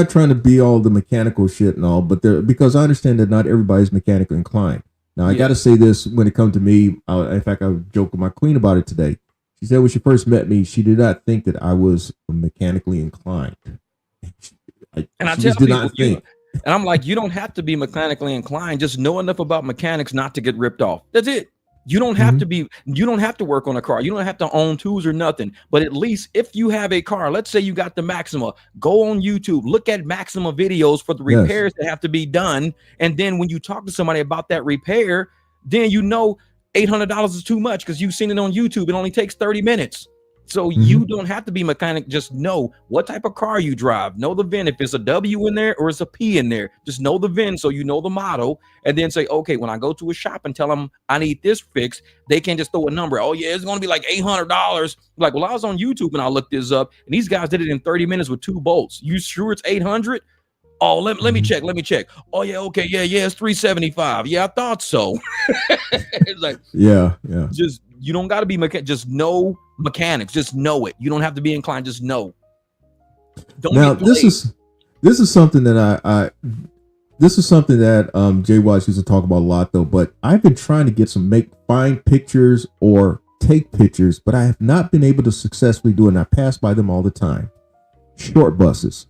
trying to be all the mechanical shit and all, but because I understand that not everybody's mechanically inclined. Now I got to say this when it comes to me. In fact, I joked with my queen about it today. She said when she first met me, she did not think that I was mechanically inclined. And I tell people, and I'm like, you don't have to be mechanically inclined. Just know enough about mechanics not to get ripped off. That's it. You don't have to be, you don't have to work on a car. You don't have to own tools or nothing. But at least if you have a car, let's say you got the Maxima, go on YouTube, look at Maxima videos for the repairs that have to be done. And then when you talk to somebody about that repair, then you know $800 is too much because you've seen it on YouTube. It only takes 30 minutes. So you don't have to be mechanic. Just know what type of car you drive. Know the VIN. If it's a W in there or it's a P in there, just know the VIN so you know the model. And then say, okay, when I go to a shop and tell them I need this fixed, they can't just throw a number. Oh, yeah, it's going to be like $800. Like, well, I was on YouTube and I looked this up, and these guys did it in 30 minutes with 2 bolts. You sure it's 800? Oh, let me check. Let me check. Oh, yeah, okay. Yeah, it's 375. Yeah, I thought so. It's like, yeah. Just, you don't got to be just know mechanics. Just know it. You don't have to be inclined. Just know. Now, this is something that this is something that Jay Watts used to talk about a lot, though. But I've been trying to get find pictures or take pictures, but I have not been able to successfully do it. And I pass by them all the time. Short buses.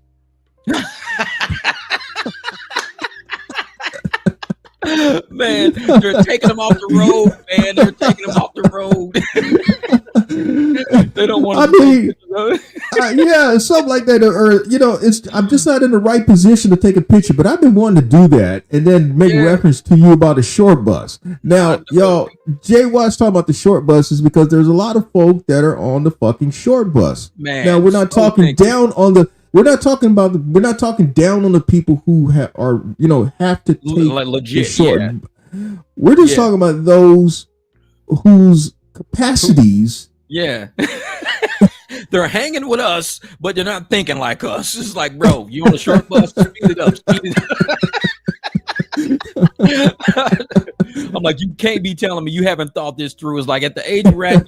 Man, they're taking them off the road, man. They're taking them off the road. They don't want to. Yeah, something like that. Or I'm just not in the right position to take a picture, but I've been wanting to do that and then make reference to you about a short bus. Now, y'all, Jay Watts talking about the short buses because there's a lot of folk that are on the fucking short bus. Man, now we're not talking down on the. We're not talking down on the people who have to take like legit short. Yeah. We're just talking about those whose capacities. Yeah. They're hanging with us, but they're not thinking like us. It's like, bro, you on a short bus, speed it up. I'm like, you can't be telling me you haven't thought this through. It's like at the age we're at,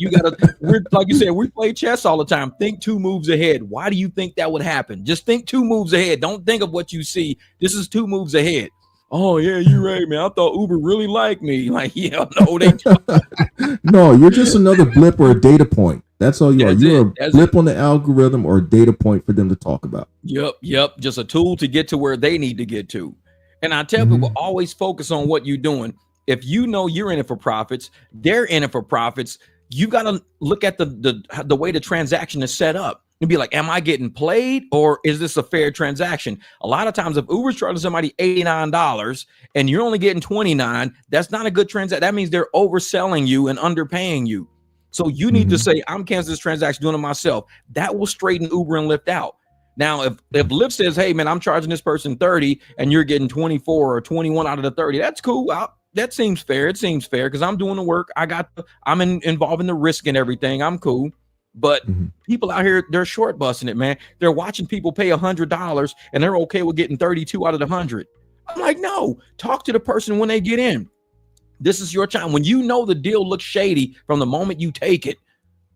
like you said, we play chess all the time. Think 2 moves ahead. Why do you think that would happen? Just think 2 moves ahead. Don't think of what you see. This is 2 moves ahead. Oh yeah, you're right, man. I thought Uber really liked me. Like, yeah, no, they don't. No, you're just another blip or a data point. That's all you are. You're a blip on the algorithm or a data point for them to talk about. Yep. Just a tool to get to where they need to get to. And I tell people, always focus on what you're doing. If you know you're in it for profits, they're in it for profits. You got to look at the way the transaction is set up and be like, am I getting played or is this a fair transaction? A lot of times if Uber's charging somebody $89 and you're only getting $29, that's not a good transaction. That means they're overselling you and underpaying you. So you need to say, I'm canceling this transaction, doing it myself. That will straighten Uber and Lyft out. Now, if Lyft says, hey, man, I'm charging this person 30 and you're getting 24 or 21 out of the 30, that's cool. That seems fair. It seems fair because I'm doing the work. I'm involved in the risk and everything. I'm cool. But people out here, they're short busting it, man. They're watching people pay $100 and they're okay with getting 32 out of the 100. I'm like, no, talk to the person when they get in. This is your time. When you know the deal looks shady from the moment you take it,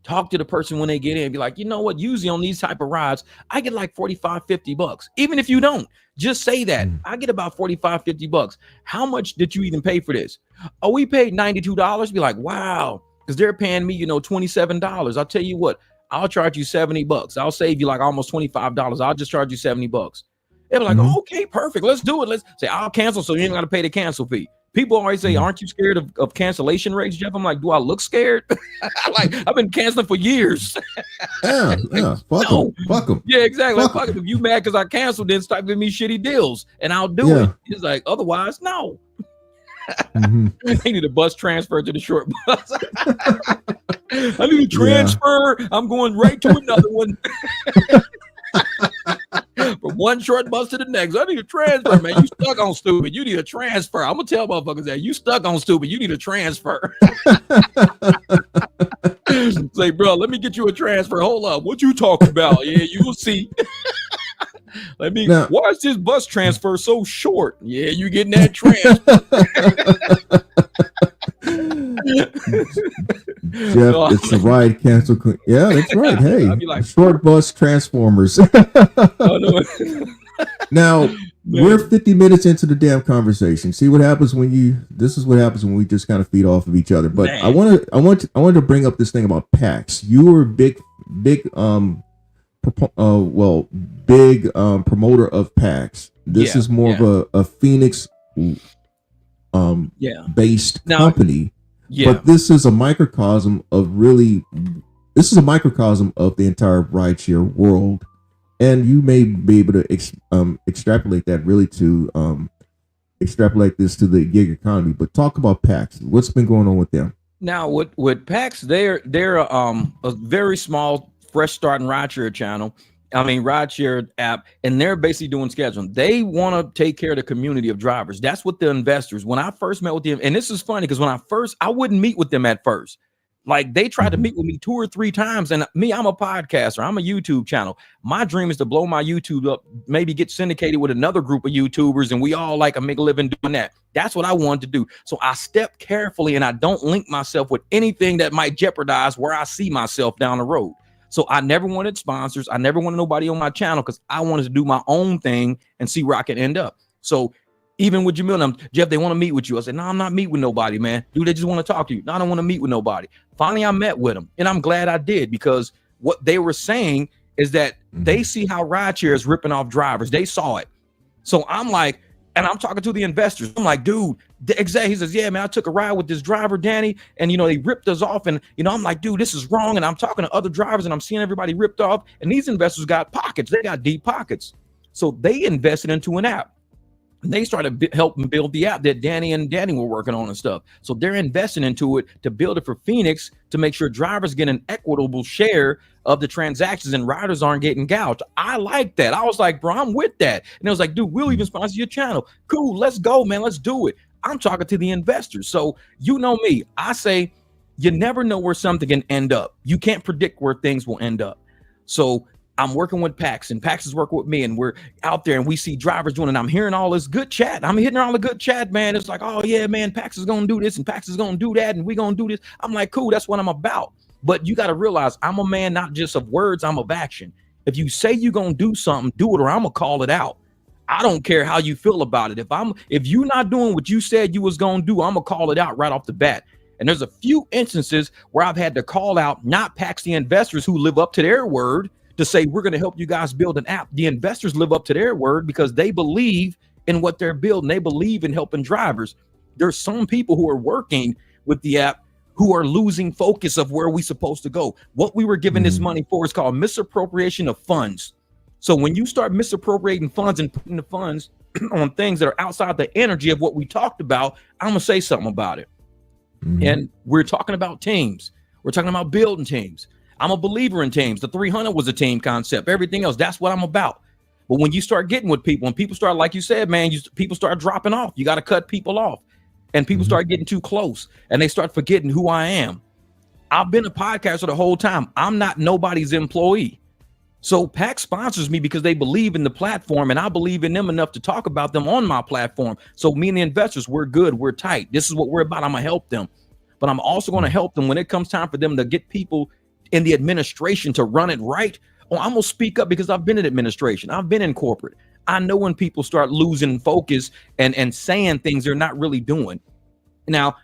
talk to the person when they get in. Be like, you know what? Usually on these type of rides, I get like $45-50. Even if you don't, just say that. I get about $45-50. How much did you even pay for this? Oh, we paid $92. Be like, wow. Because they're paying me, $27. I'll tell you what, I'll charge you $70. I'll save you like almost $25. I'll just charge you $70. They're like, okay, perfect. Let's do it. Let's say I'll cancel so you ain't got to pay the cancel fee. People always say, aren't you scared of cancellation rates, Jeff? I'm like, do I look scared? I've been canceling for years. Fuck them. Yeah, exactly. Fuck them. If you mad because I canceled, then start giving me shitty deals and I'll do it. It's like, otherwise, no. They need a bus transfer to the short bus. I need a transfer. I'm going right to another one. From one short bus to the next. I need a transfer, man. You stuck on stupid. You need a transfer. I'm gonna tell motherfuckers that you stuck on stupid. You need a transfer. Say, bro, let me get you a transfer. Hold up. What you talking about? Yeah, you will see. Why is this bus transfer so short? Yeah, you getting that transfer. Jeff, it's a ride cancel. Yeah, that's right. Hey, I'd be like, short bus transformers. Oh, no. Now, we're 50 minutes into the damn conversation. See what happens this is what happens when we just kind of feed off of each other. But man. I wanted to bring up this thing about PAX. You were a big promoter of PAX. This is more of a Phoenix based company. Yeah. But this is a microcosm of the entire rideshare world. And you may be able to extrapolate that really to extrapolate this to the gig economy. But talk about PAX. What's been going on with them? Now, with PAX, they're a very small, fresh starting rideshare rideshare app, and they're basically doing scheduling. They want to take care of the community of drivers. That's what the investors. When I first met with them, and this is funny because I wouldn't meet with them at first. Like they tried to meet with me 2 or 3 times, and I'm a podcaster. I'm a YouTube channel. My dream is to blow my YouTube up, maybe get syndicated with another group of YouTubers, and we all make a living doing that. That's what I wanted to do. So I step carefully, and I don't link myself with anything that might jeopardize where I see myself down the road. So I never wanted sponsors. I never wanted nobody on my channel because I wanted to do my own thing and see where I could end up. So even with Jamil, Jeff, they want to meet with you. I said, no, I'm not meeting with nobody, man. Dude, they just want to talk to you. No, I don't want to meet with nobody. Finally, I met with them, and I'm glad I did because what they were saying is that they see how rideshare is ripping off drivers. They saw it. So I'm like, and I'm talking to the investors. I'm like, dude, exactly. He says, yeah, man, I took a ride with this driver, Danny, and, they ripped us off. And, I'm like, dude, this is wrong. And I'm talking to other drivers, and I'm seeing everybody ripped off. And these investors got pockets. They got deep pockets. So they invested into an app. They started helping build the app that Danny were working on and stuff. So they're investing into it to build it for Phoenix to make sure drivers get an equitable share of the transactions and riders aren't getting gouged. I like that. I was like, bro, I'm with that. And I was like, dude, we'll even sponsor your channel. Cool. Let's go, man. Let's do it. I'm talking to the investors. So you know me. I say you never know where something can end up. You can't predict where things will end up. So I'm working with PAX, and PAX is working with me, and we're out there and we see drivers doing it. And I'm hearing all this good chat. I'm hitting all the good chat, man. It's like, oh yeah, man, PAX is going to do this and PAX is going to do that. And we're going to do this. I'm like, cool. That's what I'm about. But you got to realize I'm a man, not just of words. I'm of action. If you say you're going to do something, do it, or I'm going to call it out. I don't care how you feel about it. If you're not doing what you said you was going to do, I'm going to call it out right off the bat. And there's a few instances where I've had to call out, not PAX, the investors who live up to their word, to say, we're going to help you guys build an app. The investors live up to their word because they believe in what they're building. They believe in helping drivers. There's some people who are working with the app who are losing focus of where we're supposed to go. What we were given this money for is called misappropriation of funds. So when you start misappropriating funds and putting the funds on things that are outside the energy of what we talked about, I'm going to say something about it. And we're talking about teams. We're talking about building teams. I'm a believer in teams. The 300 was a team concept. Everything else, that's what I'm about. But when you start getting with people, and people start, like you said, man, people start dropping off. You got to cut people off. And people start getting too close, and they start forgetting who I am. I've been a podcaster the whole time. I'm not nobody's employee. So PAX sponsors me because they believe in the platform, and I believe in them enough to talk about them on my platform. So me and the investors, we're good. We're tight. This is what we're about. I'm going to help them. But I'm also going to help them when it comes time for them to get people in the administration to run it right. Oh, I'm gonna speak up because I've been in administration. I've been in corporate. I know when people start losing focus and saying things they're not really doing. Now,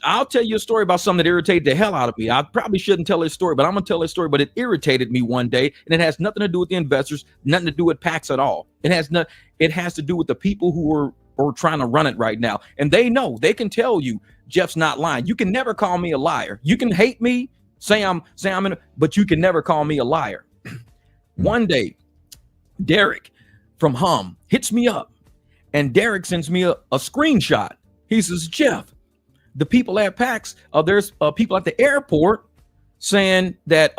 I'll tell you a story about something that irritated the hell out of me. I probably shouldn't tell this story, but I'm gonna tell this story. But it irritated me one day, and it has nothing to do with the investors, nothing to do with PAX at all. It has to do with the people who are trying to run it right now. And they know, they can tell you Jeff's not lying. You can never call me a liar. You can hate me. Say I'm in, but you can never call me a liar. One day, Derek from Hum hits me up, and Derek sends me a screenshot. He says, Jeff, the people at PAX, there's people at the airport saying that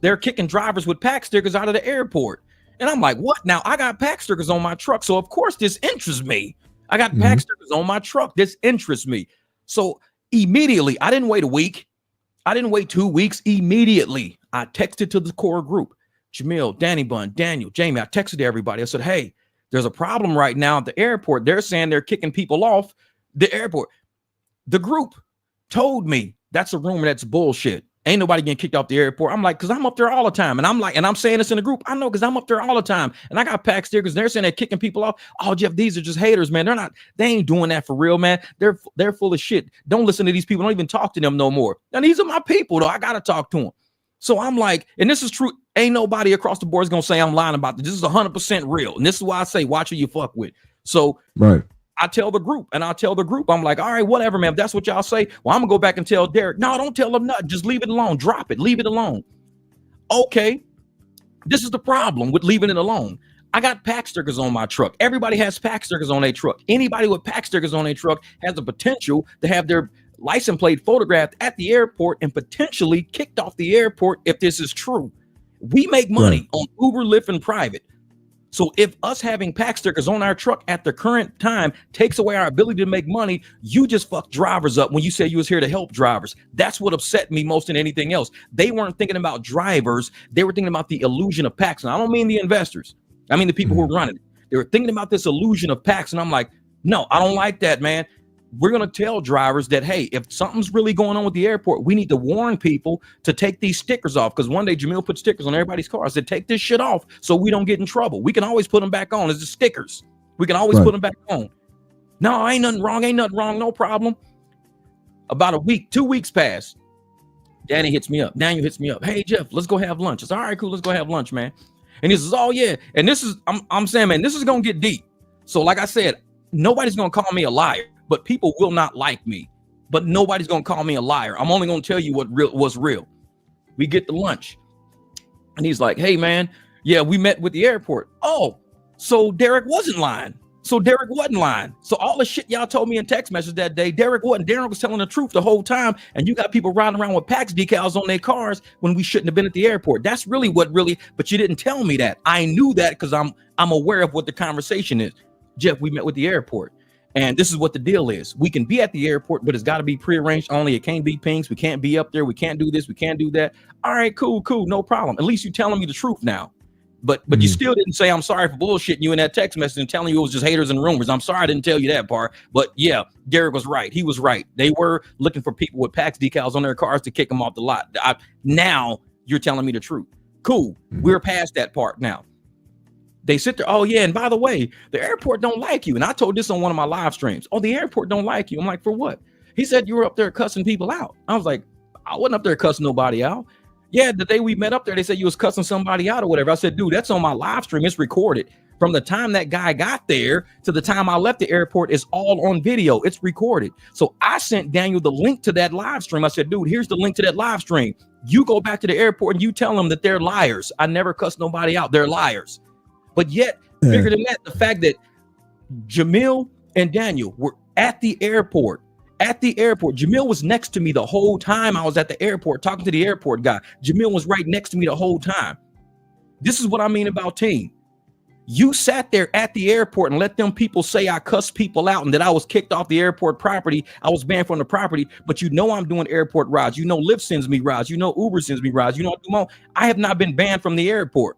they're kicking drivers with pack stickers out of the airport. And I'm like, what? Now I got pack stickers on my truck. So of course this interests me. I got pack stickers on my truck. This interests me. So immediately, I didn't wait a week. I didn't wait 2 weeks. Immediately, I texted to the core group. Jamil, Danny Bun, Daniel, Jamie, I texted everybody. I said, hey, there's a problem right now at the airport. They're saying they're kicking people off the airport. The group told me that's a rumor. That's bullshit. Ain't nobody getting kicked off the airport. I'm like, because I'm up there all the time. And I'm like, and I'm saying this in the group. I know because I'm up there all the time. And I got pack stickers. And they're saying they're kicking people off. Oh, Jeff, these are just haters, man. They ain't doing that for real, man. They're full of shit. Don't listen to these people. Don't even talk to them no more. Now, these are my people, though. I got to talk to them. So I'm like, and this is true. Ain't nobody across the board is going to say I'm lying about this. This is 100% real. And this is why I say, watch who you fuck with. So right. I tell the group, I'm like, all right, whatever, man. If that's what y'all say, well, I'm gonna go back and tell Derek. No, don't tell him nothing. Just leave it alone. Drop it. Leave it alone. Okay. This is the problem with leaving it alone. I got pack stickers on my truck. Everybody has pack stickers on their truck. Anybody with pack stickers on their truck has the potential to have their license plate photographed at the airport and potentially kicked off the airport if this is true. We make money on Uber, Lyft, and private. So if us having pack stickers on our truck at the current time takes away our ability to make money, you just fuck drivers up when you say you was here to help drivers. That's what upset me most than anything else. They weren't thinking about drivers. They were thinking about the illusion of packs. And I don't mean the investors. I mean the people who are running it. They were thinking about this illusion of packs. And I'm like, no, I don't like that, man. We're going to tell drivers that, hey, if something's really going on with the airport, we need to warn people to take these stickers off. Because one day Jamil put stickers on everybody's car. I said, take this shit off so we don't get in trouble. We can always put them back on. It's the stickers. We can always put them back on. No, ain't nothing wrong. Ain't nothing wrong. No problem. About a week, 2 weeks passed. Danny hits me up. Daniel hits me up. Hey, Jeff, let's go have lunch. I said, all right, cool. Let's go have lunch, man. And he says, oh, yeah. And this is, I'm saying, man, this is going to get deep. So like I said, nobody's going to call me a liar. But people will not like me. But nobody's gonna call me a liar. I'm only gonna tell you what was real. We get to lunch, and he's like, "Hey, man, yeah, we met with the airport. Oh, so Derek wasn't lying. So all the shit y'all told me in text message that day, Derek wasn't. Derek was telling the truth the whole time. And you got people riding around with PAX decals on their cars when we shouldn't have been at the airport. That's really but you didn't tell me that. I knew that because I'm aware of what the conversation is. Jeff, we met with the airport. And this is what the deal is. We can be at the airport, but it's got to be prearranged only. It can't be pings. We can't be up there. We can't do this. We can't do that. All right, cool. No problem. At least you're telling me the truth now. But you still didn't say, I'm sorry for bullshitting you in that text message and telling you it was just haters and rumors. I'm sorry I didn't tell you that part. But yeah, Derek was right. He was right. They were looking for people with PAX decals on their cars to kick them off the lot. Now you're telling me the truth. Cool. We're past that part now. They sit there, oh yeah, and by the way, the airport don't like you. And I told this on one of my live streams. Oh, the airport don't like you. I'm like, for what? He said you were up there cussing people out. I was like, I wasn't up there cussing nobody out. Yeah, the day we met up there, they said you was cussing somebody out or whatever. I said, dude, that's on my live stream. It's recorded. From the time that guy got there to the time I left the airport, it's all on video. It's recorded. So I sent Daniel the link to that live stream. I said, dude, here's the link to that live stream. You go back to the airport and you tell them that they're liars. I never cussed nobody out. They're liars. But yet, bigger than that, the fact that Jamil and Daniel were at the airport. Jamil was next to me the whole time I was at the airport talking to the airport guy. Jamil was right next to me the whole time. This is what I mean about team. You sat there at the airport and let them people say I cussed people out and that I was kicked off the airport property. I was banned from the property, but you know I'm doing airport rides. You know Lyft sends me rides. You know Uber sends me rides. You know I have not been banned from the airport.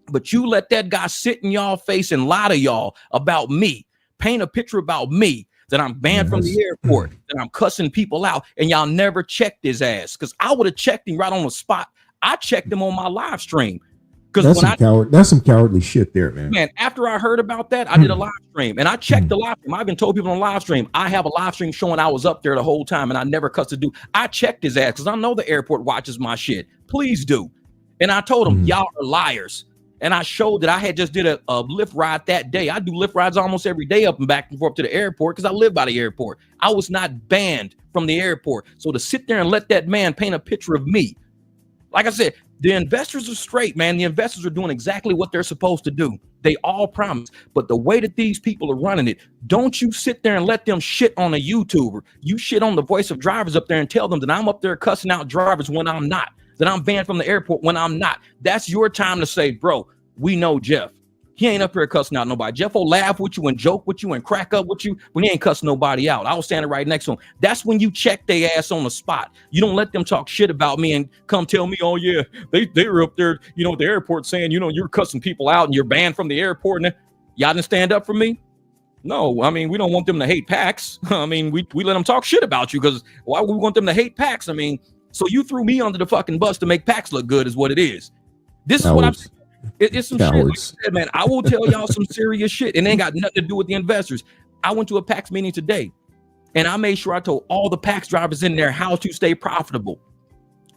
But you let that guy sit in y'all face and lie to y'all about me, paint a picture about me, that I'm banned from the airport, that I'm cussing people out, and y'all never checked his ass. Because I would have checked him right on the spot. I checked him on my live stream. That's some cowardly shit there, man. Man, after I heard about that, I did a live stream and I checked the live stream. I've been told people on live stream, I have a live stream showing I was up there the whole time and I never cussed a dude. I checked his ass because I know the airport watches my shit. Please do. And I told him, y'all are liars. And I showed that I had just did a Lyft ride that day. I do Lyft rides almost every day up and back and forth to the airport because I live by the airport. I was not banned from the airport. So to sit there and let that man paint a picture of me, like I said, The investors are straight, man. The investors are doing exactly what they're supposed to do. They all promise. But the way that these people are running it, don't you sit there and let them shit on a YouTuber. You shit on the voice of drivers up there and tell them that I'm up there cussing out drivers when I'm not, that I'm banned from the airport when I'm not. That's your time to say, bro, we know Jeff. He ain't up here cussing out nobody. Jeff will laugh with you and joke with you and crack up with you when he ain't cussing nobody out. I was standing right next to him. That's when you check their ass on the spot. You don't let them talk shit about me and come tell me, oh yeah, they were up there, you know, at the airport saying, you know, you're cussing people out and you're banned from the airport. And y'all didn't stand up for me? No, I mean, we don't want them to hate PAX. I mean, we let them talk shit about you because why would we want them to hate PAX? I mean, so you threw me under the fucking bus to make PAX look good is what it is. This is what I'm saying. It's some Cowards. shit. Like I said, man, I will tell y'all some serious shit, and it ain't got nothing to do with the investors. I went to a PAX meeting today, and I made sure I told all the PAX drivers in there how to stay profitable.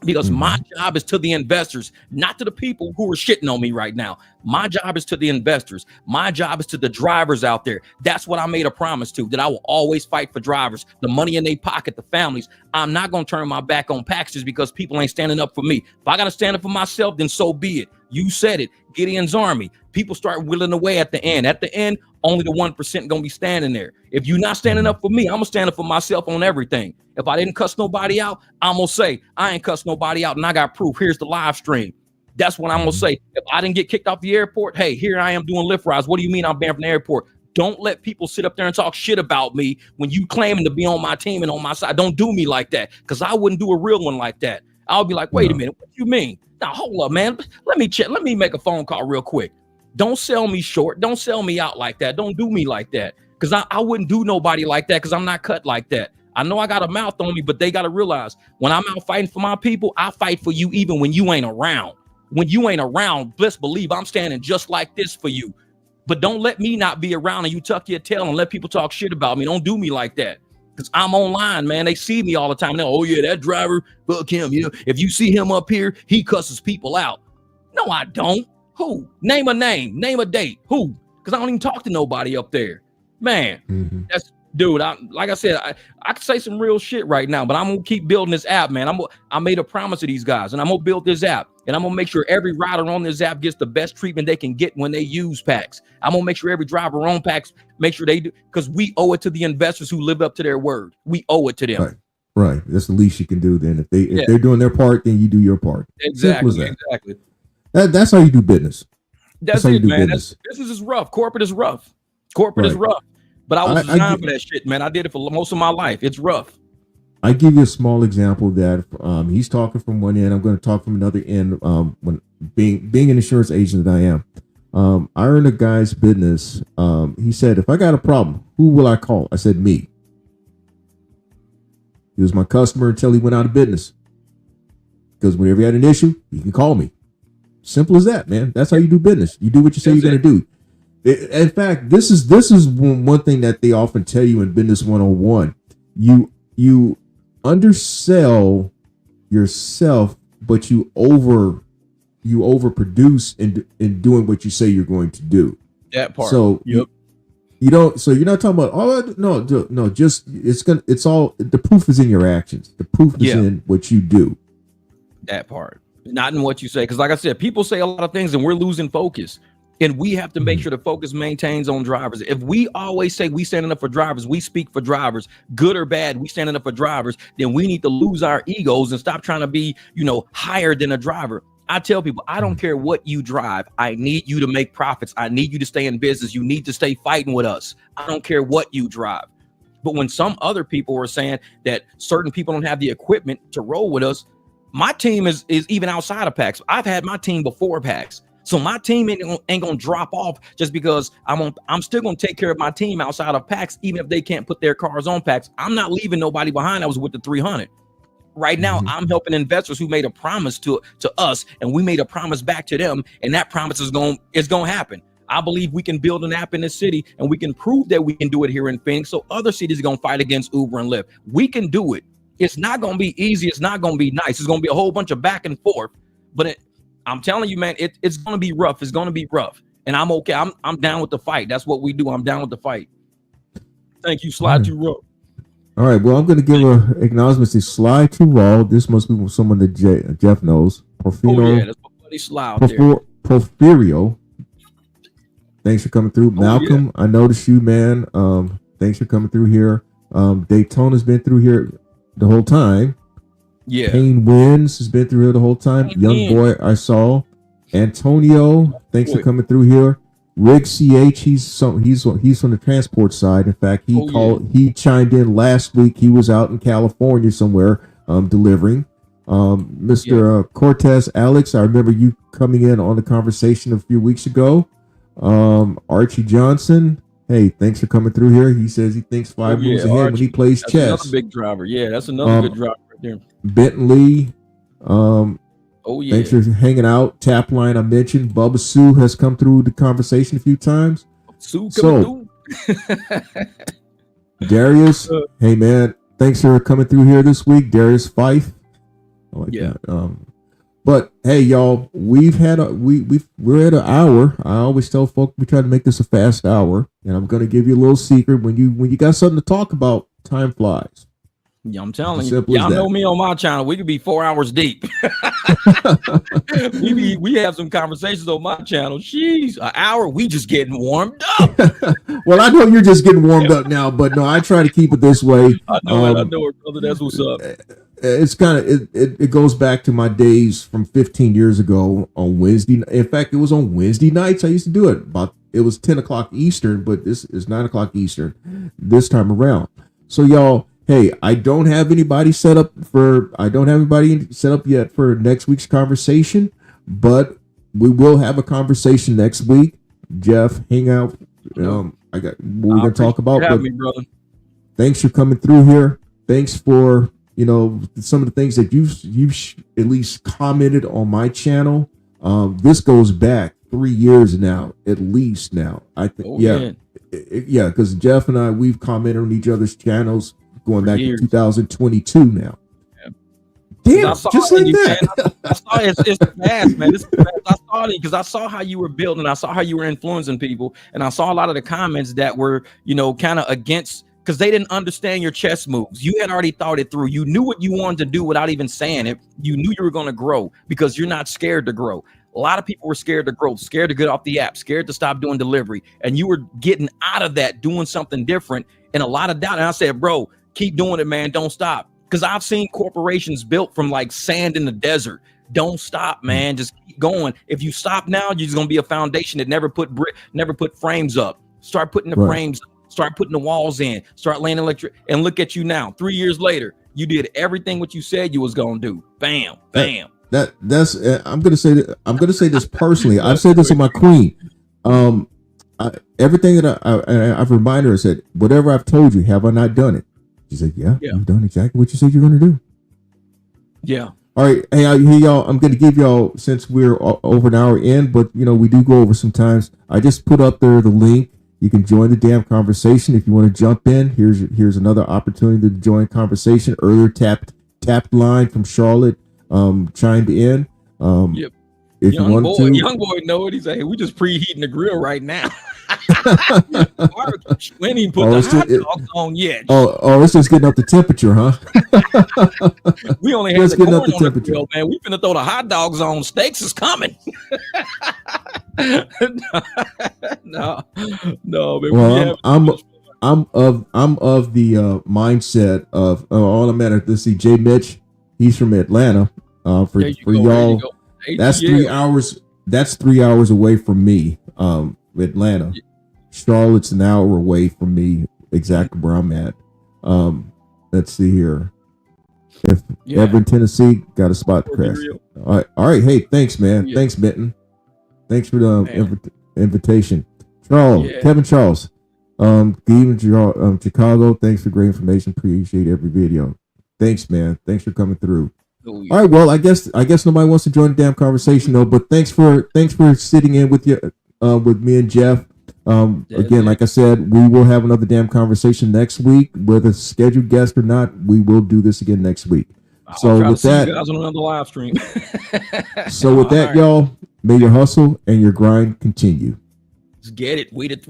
Because my job is to the investors, not to the people who are shitting on me right now. My job is to the investors. My job is to the drivers out there. That's what I made a promise to, that I will always fight for drivers, the money in their pocket, the families. I'm not going to turn my back on PAX just because people ain't standing up for me. If I got to stand up for myself, then so be it. You said it. Gideon's army. People start willing away at the end. At the end, only the 1% going to be standing there. If you're not standing up for me, I'm going to stand up for myself on everything. If I didn't cuss nobody out, I'm going to say, I ain't cuss nobody out and I got proof. Here's the live stream. That's what I'm going to say. If I didn't get kicked off the airport, hey, here I am doing lift rides. What do you mean I'm banned from the airport? Don't let people sit up there and talk shit about me when you claiming to be on my team and on my side. Don't do me like that, because I wouldn't do a real one like that. I'll be like, wait a minute, what do you mean? Now, hold up, man. Let me check. Let me make a phone call real quick. Don't sell me short. Don't sell me out like that. Don't do me like that, because I wouldn't do nobody like that, because I'm not cut like that. I know I got a mouth on me, but they got to realize when I'm out fighting for my people, I fight for you even when you ain't around. When you ain't around, best believe I'm standing just like this for you. But don't let me not be around and you tuck your tail and let people talk shit about me. Don't do me like that, because I'm online, man. They see me all the time. They're, oh yeah, that driver, fuck him. You know, if you see him up here, he cusses people out. No, I don't. Who? Name a name. Name a date. Who? Because I don't even talk to nobody up there, man. That's dude. Like I said, I could say some real shit right now, but I'm gonna keep building this app, man. I made a promise to these guys, and I'm gonna build this app, and I'm gonna make sure every rider on this app gets the best treatment they can get when they use PAX. I'm gonna make sure every driver on PAX make sure they do, because we owe it to the investors who live up to their word. We owe it to them. Right. That's the least you can do. Then if they're doing their part, then you do your part. Exactly. Exactly. That's how you do business. That's it, man. Business is rough. Corporate is rough. Corporate is rough. But I was designed for that shit, man. I did it for most of my life. It's rough. I give you a small example that he's talking from one end. I'm going to talk from another end. When being an insurance agent that I am, I earned a guy's business. He said, if I got a problem, who will I call? I said, me. He was my customer until he went out of business. Because whenever he had an issue, he can call me. Simple as that, man. That's how you do business. You do what you say you're going to do. In fact, this is one thing that they often tell you in Business 101. You undersell yourself, but you overproduce in doing what you say you're going to do. That part. So you don't. So you're not talking about. Oh no. Just it's all. The proof is in your actions. The proof is in what you do. That part, not in what you say. Because like I said, people say a lot of things, and we're losing focus. And we have to make sure the focus maintains on drivers. If we always say we standing up for drivers, we speak for drivers, good or bad, we standing up for drivers, then we need to lose our egos and stop trying to be, higher than a driver. I tell people, I don't care what you drive. I need you to make profits. I need you to stay in business. You need to stay fighting with us. I don't care what you drive. But when some other people are saying that certain people don't have the equipment to roll with us, my team is even outside of PAX. I've had my team before PAX. So my team ain't gonna drop off just because I'm still gonna take care of my team outside of PAX, even if they can't put their cars on PAX. I'm not leaving nobody behind. I was with the 300. Right now, I'm helping investors who made a promise to us, and we made a promise back to them, and that promise is gonna happen. I believe we can build an app in this city, and we can prove that we can do it here in Phoenix. So other cities are gonna fight against Uber and Lyft. We can do it. It's not gonna be easy. It's not gonna be nice. It's gonna be a whole bunch of back and forth, but I'm telling you, man, it's going to be rough. It's going to be rough. And I'm okay. I'm down with the fight. That's what we do. I'm down with the fight. Thank you, Slide to Raw. All right. Well, I'm going to give acknowledgments to Slide to Raw. This must be someone that Jeff knows. Porfirio. Oh yeah, that's my buddy Sly out there. Porfirio. Thanks for coming through. Oh, Malcolm, yeah. I noticed you, man. Thanks for coming through here. Daytona's been through here the whole time. Yeah. Kane Wins has been through here the whole time. Young boy, I saw. Antonio, thanks for coming through here. Rig CH, he's from the transport side. In fact, he chimed in last week. He was out in California somewhere delivering. Mr. Cortez Alex, I remember you coming in on the conversation a few weeks ago. Archie Johnson, hey, thanks for coming through here. He says he thinks 5 moves ahead when he plays chess. Another big driver. Yeah, that's another good driver right there. Benton Lee, thanks for hanging out. Tap line I mentioned. Bubba Sue has come through the conversation a few times. Sue coming through. Darius, hey man, thanks for coming through here this week. Darius Fife. I like that. But hey, y'all, we're at an hour. I always tell folk we try to make this a fast hour, and I'm gonna give you a little secret. When you got something to talk about, time flies. Yeah, I'm telling you. Y'all know me on my channel. We could be 4 hours deep. we have some conversations on my channel. Jeez, an hour. We just getting warmed up. Well, I know you're just getting warmed up now, but no, I try to keep it this way. I know it, brother. That's what's up. It's kind of it goes back to my days from 15 years ago on Wednesday. In fact, it was on Wednesday nights I used to do it. It was 10 o'clock Eastern, but this is 9 o'clock Eastern this time around. So y'all, hey, I don't have anybody set up yet for next week's conversation, but we will have a conversation next week. Jeff, hang out. We're gonna talk about. But me, brother. Thanks for coming through here. Thanks for some of the things that you've at least commented on my channel. This goes back 3 years now, at least now. I think, because Jeff and I, we've commented on each other's channels going back to 2022 now. Yeah. Damn, just like that. I saw it's fast, man. It's fast. I saw it because I saw how you were building. I saw how you were influencing people, and I saw a lot of the comments that were, kind of against. Because they didn't understand your chess moves. You had already thought it through. You knew what you wanted to do without even saying it. You knew you were going to grow because you're not scared to grow. A lot of people were scared to grow, scared to get off the app, scared to stop doing delivery. And you were getting out of that, doing something different, and a lot of doubt. And I said, bro, keep doing it, man. Don't stop. Because I've seen corporations built from like sand in the desert. Don't stop, man. Just keep going. If you stop now, you're just going to be a foundation that never put frames up. Start putting the frames up. Start putting the walls in, start laying electric, and look at you now. 3 years later, you did everything what you said you was gonna do. Bam, bam. That's I'm gonna say this personally. I've said this to my queen. Everything that I've reminded her, said, whatever I've told you, have I not done it? She said, yeah. You've done exactly what you said you're gonna do. Yeah. All right, hey, y'all. I'm gonna give y'all, since we're over an hour in, but we do go over sometimes. I just put up there the link. You can join the damn conversation if you want to jump in. Here's another opportunity to join conversation. Earlier tapped line from Charlotte chimed in. Yep. If you wanted to, young boy know it. He's like, hey, we just preheating the grill right now. We ain't even put the hot dogs on yet. Oh, it's just getting up the temperature, huh? We only have the corn on the grill, man. We finna throw the hot dogs on. Steaks is coming. No, man. Well, I'm of the mindset of all I'm at. Let's see, Jay Mitch, he's from Atlanta. For y'all, that's 3 hours. That's 3 hours away from me. Atlanta, Charlotte's an hour away from me. Exactly where I'm at. Let's see here. If ever in Tennessee, got a spot to crash. All right. Hey, thanks, man. Yeah. Thanks, Benton. Thanks for the invitation. Kevin Charles. Even Chicago. Thanks for great information. Appreciate every video. Thanks, man. Thanks for coming through. All right. Well, I guess nobody wants to join the damn conversation though. But thanks for sitting in with me and Jeff. Again, like I said, we will have another damn conversation next week, whether a scheduled guest or not. We will do this again next week. So with that, you guys on another live stream. So with that, y'all, may your hustle and your grind continue. Let's get it. We the three.